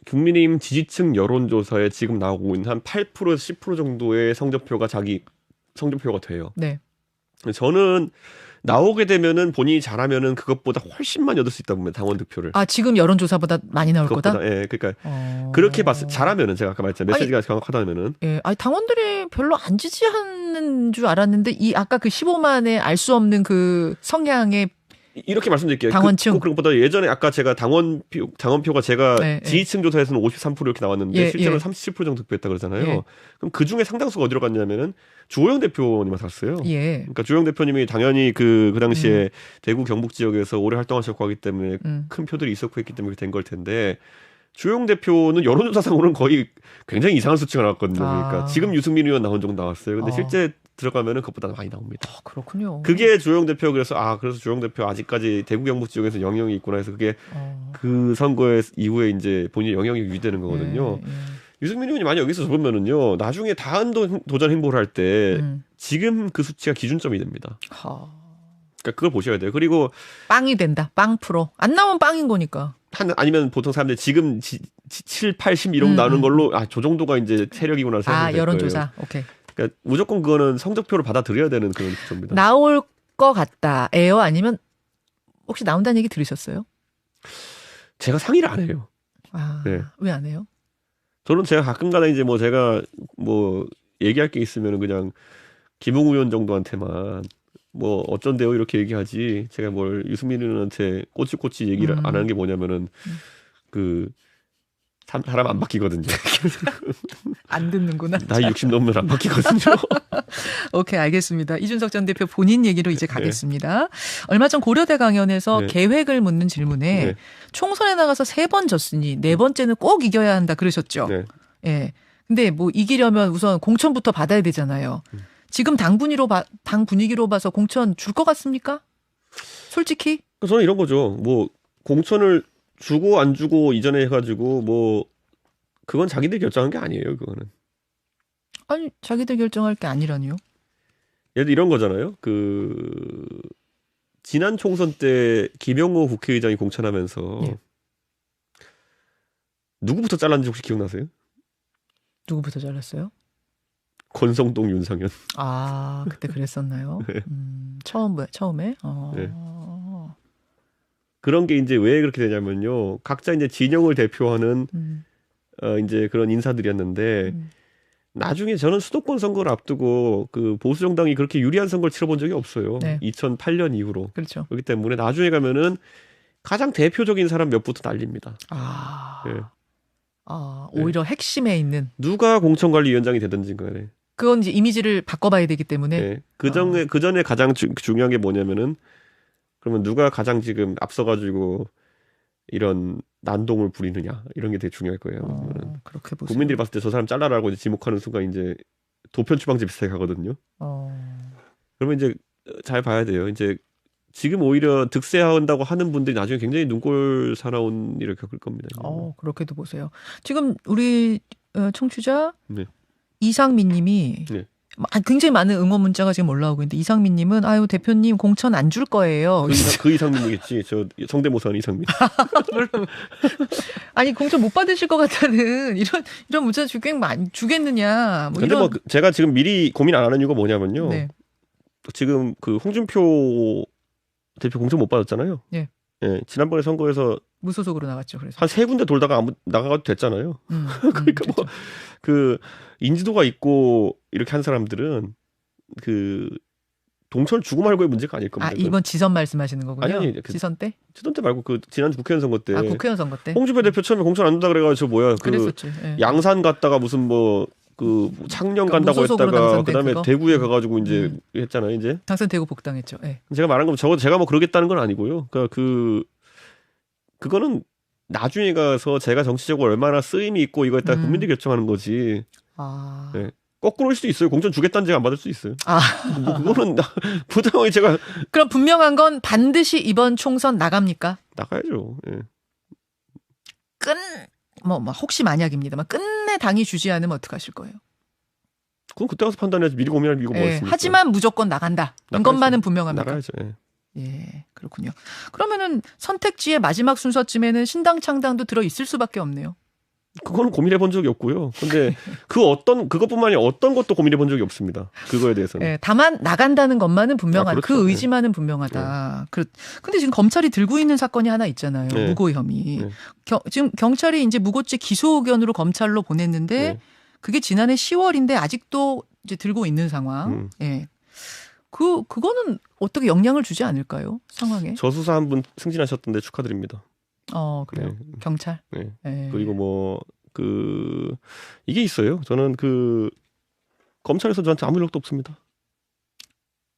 국민의힘 지지층 여론조사에 지금 나오고 있는 한 8%에서 10% 정도의 성적표가 자기 성적표가 돼요. 네. 저는 나오게 되면은 본인이 잘하면은 그것보다 훨씬 많이 얻을 수 있다 보면 당원 득표를. 지금 여론조사보다 많이 나올 거다? 예, 그러니까 그렇게 잘하면은 제가 아까 말했잖아요. 메시지가 정확하다면은. 예, 당원들이 별로 안 지지하는 줄 알았는데 아까 그 15만의 알 수 없는 그 성향의 이렇게 말씀드릴게요. 당원층. 그런 것보다 예전에 아까 제가 당원표가 제가 네, 지지층 조사에서는 53% 이렇게 나왔는데 실제로는 37% 정도 득표했다 그러잖아요. 예. 그럼 그 중에 상당수가 어디로 갔냐면은 주호영 대표님한테 갔어요. 예. 그러니까 주호영 대표님이 당연히 그 당시에 대구 경북 지역에서 오래 활동하셨고 하기 때문에 큰 표들이 있었고 했기 때문에 된 걸 텐데 주호영 대표는 여론조사상으로는 거의 굉장히 이상한 수치가 나왔거든요. 그러니까 지금 유승민 의원 나온 정도 나왔어요. 근데 실제 들어가면은 그것보다 많이 나옵니다. 그렇군요. 그게 주호영 대표 그래서 주호영 대표 아직까지 대구 경북 지역에서 영향이 있구나 해서 그게 그 선거 이후에 이제 본인의 영향이 유지되는 거거든요. 유승민 의원이 만약 여기서 접으면은요 나중에 다음 도전 행보를 할 때 지금 그 수치가 기준점이 됩니다. 그러니까 그걸 보셔야 돼요. 그리고 빵이 된다. 빵 프로. 안 나오면 빵인 거니까. 아니면 보통 사람들이 지금 7, 8, 10 이런 나오는 걸로 저 정도가 이제 세력이구나 생각할 여론조사. 거예요. 오케이. 그러니까 무조건 그거는 성적표를 받아들여야 되는 그런 기초입니다. 나올 것 같다예요? 아니면 혹시 나온다는 얘기 들으셨어요? 제가 상의를 안 해요. 네. 왜 안 해요? 저는 제가 가끔가다 이제 제가 얘기할 게 있으면 그냥 김웅 의원 정도한테만 어쩐데요 이렇게 얘기하지 제가 유승민 의원한테 꼬치꼬치 얘기를 안 하는 게 뭐냐면은 사람 안 바뀌거든요. 안 듣는구나. 나이 60 넘으면 안 바뀌거든요. 오케이, 알겠습니다. 이준석 전 대표 본인 얘기로 이제 가겠습니다. 얼마 전 고려대 강연에서 계획을 묻는 질문에 총선에 나가서 3번 졌으니 4번째는 꼭 이겨야 한다 그러셨죠. 예. 근데 이기려면 우선 공천부터 받아야 되잖아요. 지금 당 분위기로 봐서 공천 줄 것 같습니까? 솔직히? 저는 이런 거죠. 공천을 주고 안 주고 이전에 해가지고 그건 자기들이 결정한 게 아니에요. 그거는. 아니 자기들 결정할 게 아니라니요? 예를 들어 이런 거잖아요. 지난 총선 때 김영호 국회의장이 공천하면서 예. 누구부터 잘랐는지 혹시 기억나세요? 누구부터 잘랐어요? 권성동, 윤상현. 아, 그때 그랬었나요? 네. 처음에? 네. 그런 게 이제 왜 그렇게 되냐면요. 각자 이제 진영을 대표하는 이제 그런 인사들이었는데 나중에 저는 수도권 선거를 앞두고 그 보수 정당이 그렇게 유리한 선거를 치러본 적이 없어요. 네. 2008년 이후로. 그렇죠. 그렇기 때문에 나중에 가면은 가장 대표적인 사람 몇부터 날립니다. 네. 오히려 핵심에 있는 누가 공천관리위원장이 되든지 간에. 그건 이제 이미지를 바꿔봐야 되기 때문에 네. 그 전에 가장 중요한 게 뭐냐면은 그러면 누가 가장 지금 앞서가지고 이런 난동을 부리느냐 이런 게 되게 중요할 거예요. 그렇게 보세요. 국민들이 봤을 때 저 사람 잘라라고 이제 지목하는 순간 이제 도편 추방제 비슷하게 가거든요. 그러면 이제 잘 봐야 돼요. 이제 지금 오히려 득세한다고 하는 분들이 나중에 굉장히 눈꼴 사나운 일을 겪을 겁니다. 그렇게도 보세요. 지금 우리 청취자 네. 이상민님이 네. 굉장히 많은 응원 문자가 지금 올라오고 있는데 이상민님은 아유 대표님 공천 안 줄 거예요. 그 이상민이겠지. 저 성대모사는 이상민. 물론. 아니 공천 못 받으실 것 같다는 이런 문자 꽤 많이 주겠느냐. 뭐 근데 이런. 제가 지금 미리 고민 안 하는 이유가 뭐냐면요. 네. 지금 그 홍준표 대표 공천 못 받았잖아요. 예. 예, 지난번에 선거에서 무소속으로 나갔죠. 그래서 한 3군데 돌다가 나가도 됐잖아요. 그러니까 뭐 그 인지도가 있고 이렇게 한 사람들은 그 동철 주고 말고의 문제가 아닐 겁니다. 이번 지선 말씀하시는 거군요. 아니 지선 때? 지선 때 말고 그 지난주 국회의원 선거 때. 국회의원 선거 때. 홍준표 대표 처음에 공천 안 된다 그래가지고 저 뭐야 그랬었지. 예. 양산 갔다가 무슨 뭐 그 창녕 간다고 했다가 그다음에 대구에 가가지고 이제 했잖아요. 이제 당선되고 복당했죠. 예. 제가 말한 건 제가 뭐 그러겠다는 건 아니고요. 그러니까 그거는 나중에 가서 제가 정치적으로 얼마나 쓰임이 있고 이거에 따라 국민들이 결정하는 거지. 네. 거꾸로일 수도 있어요. 공천 주겠다는 제가 안 받을 수 있어요. 뭐 그거는 부당하게 제가. 그럼 분명한 건 반드시 이번 총선 나갑니까? 나가야죠. 예. 혹시 만약입니다만 끝내 당이 주지 않으면 어떡하실 거예요? 그건 그때 가서 판단해야지. 미리 고민할 이유가 뭐 있습니까? 하지만 무조건 나간다. 이것만은 분명합니까? 나가야죠. 예. 예, 그렇군요. 그러면은 선택지의 마지막 순서쯤에는 신당 창당도 들어 있을 수밖에 없네요. 그거는 고민해 본 적이 없고요. 근데 그것뿐만이 어떤 것도 고민해 본 적이 없습니다. 그거에 대해서는. 예, 다만 나간다는 것만은 분명한 그렇죠. 그 의지만은 분명하다. 근데 지금 검찰이 들고 있는 사건이 하나 있잖아요. 네. 무고 혐의. 네. 지금 경찰이 이제 무고죄 기소 의견으로 검찰로 보냈는데 네. 그게 지난해 10월인데 아직도 이제 들고 있는 상황. 예. 그거는 어떻게 영향을 주지 않을까요? 상황에. 저수사 한 분 승진하셨던데 축하드립니다. 그래요. 네. 경찰. 네. 예. 그리고 이게 있어요. 저는 검찰에서 저한테 아무 연락도 없습니다.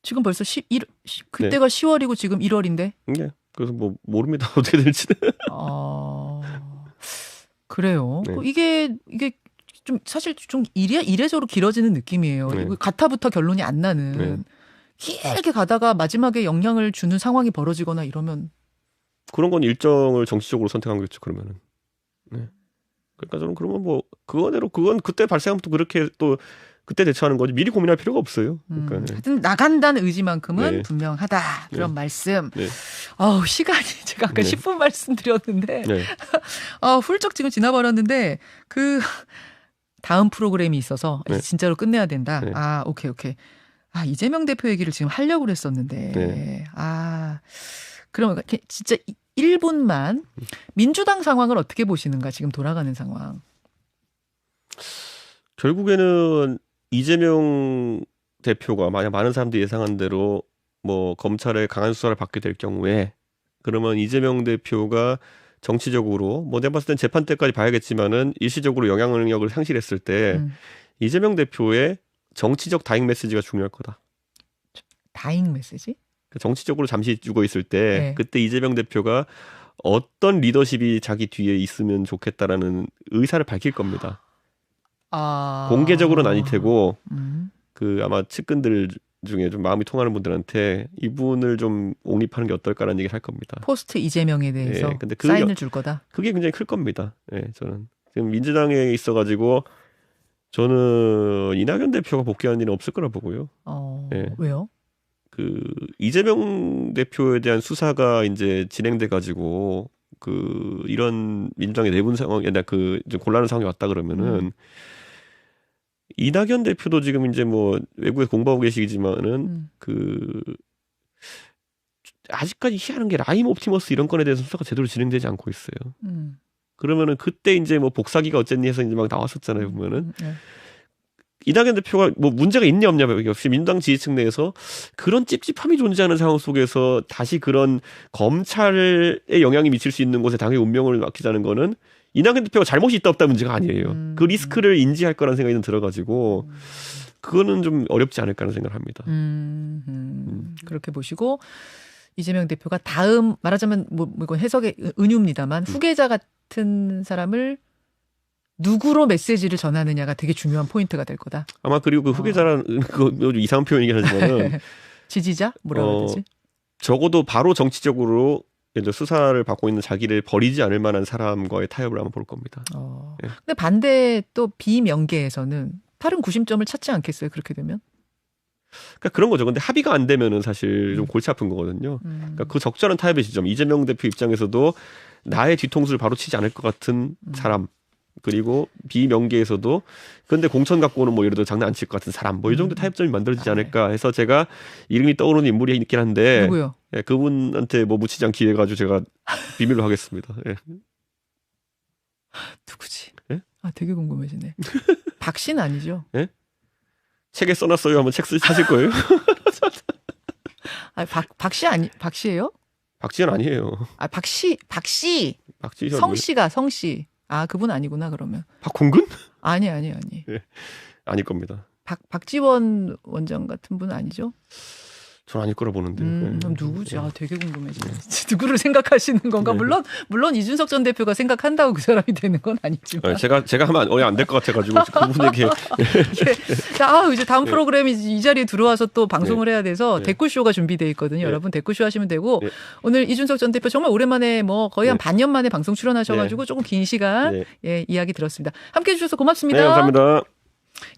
지금 벌써 그때가 10월이고 지금 1월인데. 네. 그래서 뭐 모릅니다. 어떻게 될지는. 그래요. 네. 이게 좀 사실 좀 이례적으로 길어지는 느낌이에요. 네. 가타부터 결론이 안 나는. 네. 길게 가다가 마지막에 영향을 주는 상황이 벌어지거나 이러면. 그런 건 일정을 정치적으로 선택한 거겠죠. 그러면은. 네. 그러니까 저는 그러면 뭐 그건 그때 발생하면 또 그렇게 또 그때 대처하는 거지 미리 고민할 필요가 없어요. 그러니까, 네. 하여튼 나간다는 의지만큼은 네. 분명하다. 그런 말씀. 네. 시간이 제가 아까 10분 말씀드렸는데 네. 훌쩍 지금 지나버렸는데 다음 프로그램이 있어서 네. 진짜로 끝내야 된다. 네. 오케이. 이재명 대표 얘기를 지금 하려고 그랬었는데. 네. 그럼 진짜 1분만 민주당 상황을 어떻게 보시는가 지금 돌아가는 상황. 결국에는 이재명 대표가 만약 많은 사람들이 예상한 대로 뭐 검찰의 강한 수사를 받게 될 경우에 그러면 이재명 대표가 정치적으로 뭐 내가 봤을 땐 재판 때까지 봐야겠지만은 일시적으로 영향력을 상실했을 때 이재명 대표의 정치적 다잉 메시지가 중요할 거다. 다잉 메시지? 정치적으로 잠시 죽어 있을 때 네. 그때 이재명 대표가 어떤 리더십이 자기 뒤에 있으면 좋겠다라는 의사를 밝힐 겁니다. 공개적으로는 아닐 테고 아마 측근들 중에 좀 마음이 통하는 분들한테 이분을 좀 옹립하는 게 어떨까라는 얘기를 할 겁니다. 포스트 이재명에 대해서 근데 사인을 줄 거다. 그게 굉장히 클 겁니다. 저는 지금 민주당에 있어가지고 저는 이낙연 대표가 복귀하는 일은 없을 거라 보고요. 예. 왜요? 그 이재명 대표에 대한 수사가 이제 진행돼 가지고 그 이런 민주당의 내분 상황에 그 좀 곤란한 상황이 왔다 그러면은 이낙연 대표도 지금 이제 뭐 외국에 공부하고 계시지만은 그 아직까지 희한한 게 라임 옵티머스 이런 건에 대해서 수사가 제대로 진행되지 않고 있어요. 그러면은 그때 이제 뭐 복사기가 어쨌니 해서 이제 막 나왔었잖아요, 보면은. 이낙연 대표가 뭐 문제가 있냐 없냐 역시 민주당 지지층 내에서 그런 찝찝함이 존재하는 상황 속에서 다시 그런 검찰에 영향이 미칠 수 있는 곳에 당의 운명을 맡기자는 거는 이낙연 대표가 잘못이 있다 없다 문제가 아니에요. 그 리스크를 인지할 거라는 생각이 좀 들어가지고 그거는 좀 어렵지 않을까 하는 생각을 합니다. 그렇게 보시고 이재명 대표가 다음 말하자면 뭐 이건 해석의 은유입니다만 후계자 같은 사람을 누구로 메시지를 전하느냐가 되게 중요한 포인트가 될 거다. 아마 그리고 그 후계자라는 그거 좀 이상한 표현이긴 하지만은 지지자 뭐라고 해야 되지? 적어도 바로 정치적으로 이제 수사를 받고 있는 자기를 버리지 않을 만한 사람과의 타협을 한번 볼 겁니다. 예. 근데 반대 또 비명계에서는 다른 구심점을 찾지 않겠어요? 그렇게 되면? 그러니까 그런 거죠. 근데 합의가 안 되면은 사실 좀 골치 아픈 거거든요. 그러니까 그 적절한 타협의 지점. 이재명 대표 입장에서도 나의 뒤통수를 바로 치지 않을 것 같은 사람. 그리고 비명계에서도 근데 공천 갖고는 뭐 예를 들어 장난 안 칠 것 같은 사람 뭐 이 정도 타협점이 만들어지지 않을까 해서 제가 이름이 떠오르는 인물이 있긴 한데 누구요? 예, 그분한테 뭐 묻히지 않기 위해 가지고 제가 비밀로 하겠습니다. 예. 누구지? 예? 아 되게 궁금해지네. 박씨는 아니죠? 예? 책에 써놨어요. 한번 책 사실 거예요? 아 박씨 아니 박씨예요? 박지현 아니에요. 아 박씨 박지현 성씨가 성씨. 아 그분 아니구나 그러면. 박홍근? 아니. 예, 아닐 겁니다. 박지원 원장 같은 분 아니죠? 전 아닐 거라 보는데. 그럼 누구지? 아 되게 궁금해지네. 누구를 생각하시는 건가? 물론 이준석 전 대표가 생각한다고 그 사람이 되는 건 아니지만. 제가 하면 안 될 것 같아가지고 그분에게. 자, 이제 다음 프로그램이 이 자리에 들어와서 또 방송을 해야 돼서 댓글쇼가 준비되어 있거든요. 여러분 댓글쇼 하시면 되고 오늘 이준석 전 대표 정말 오랜만에 뭐 거의 한 반년 만에 방송 출연하셔가지고 조금 긴 시간 이야기 들었습니다. 함께해 주셔서 고맙습니다. 네, 감사합니다.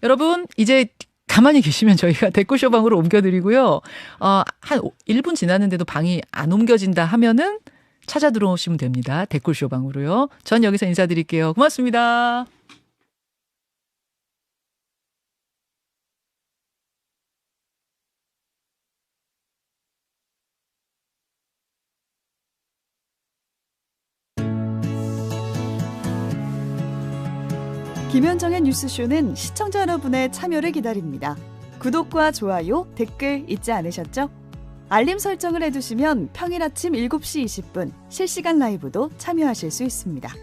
여러분 이제 가만히 계시면 저희가 댓글쇼 방으로 옮겨드리고요. 한 1분 지났는데도 방이 안 옮겨진다 하면은 찾아 들어오시면 됩니다. 댓글쇼 방으로요. 전 여기서 인사드릴게요. 고맙습니다. 김현정의 뉴스쇼는 시청자 여러분의 참여를 기다립니다. 구독과 좋아요, 댓글 잊지 않으셨죠? 알림 설정을 해두시면 평일 아침 7시 20분 실시간 라이브도 참여하실 수 있습니다.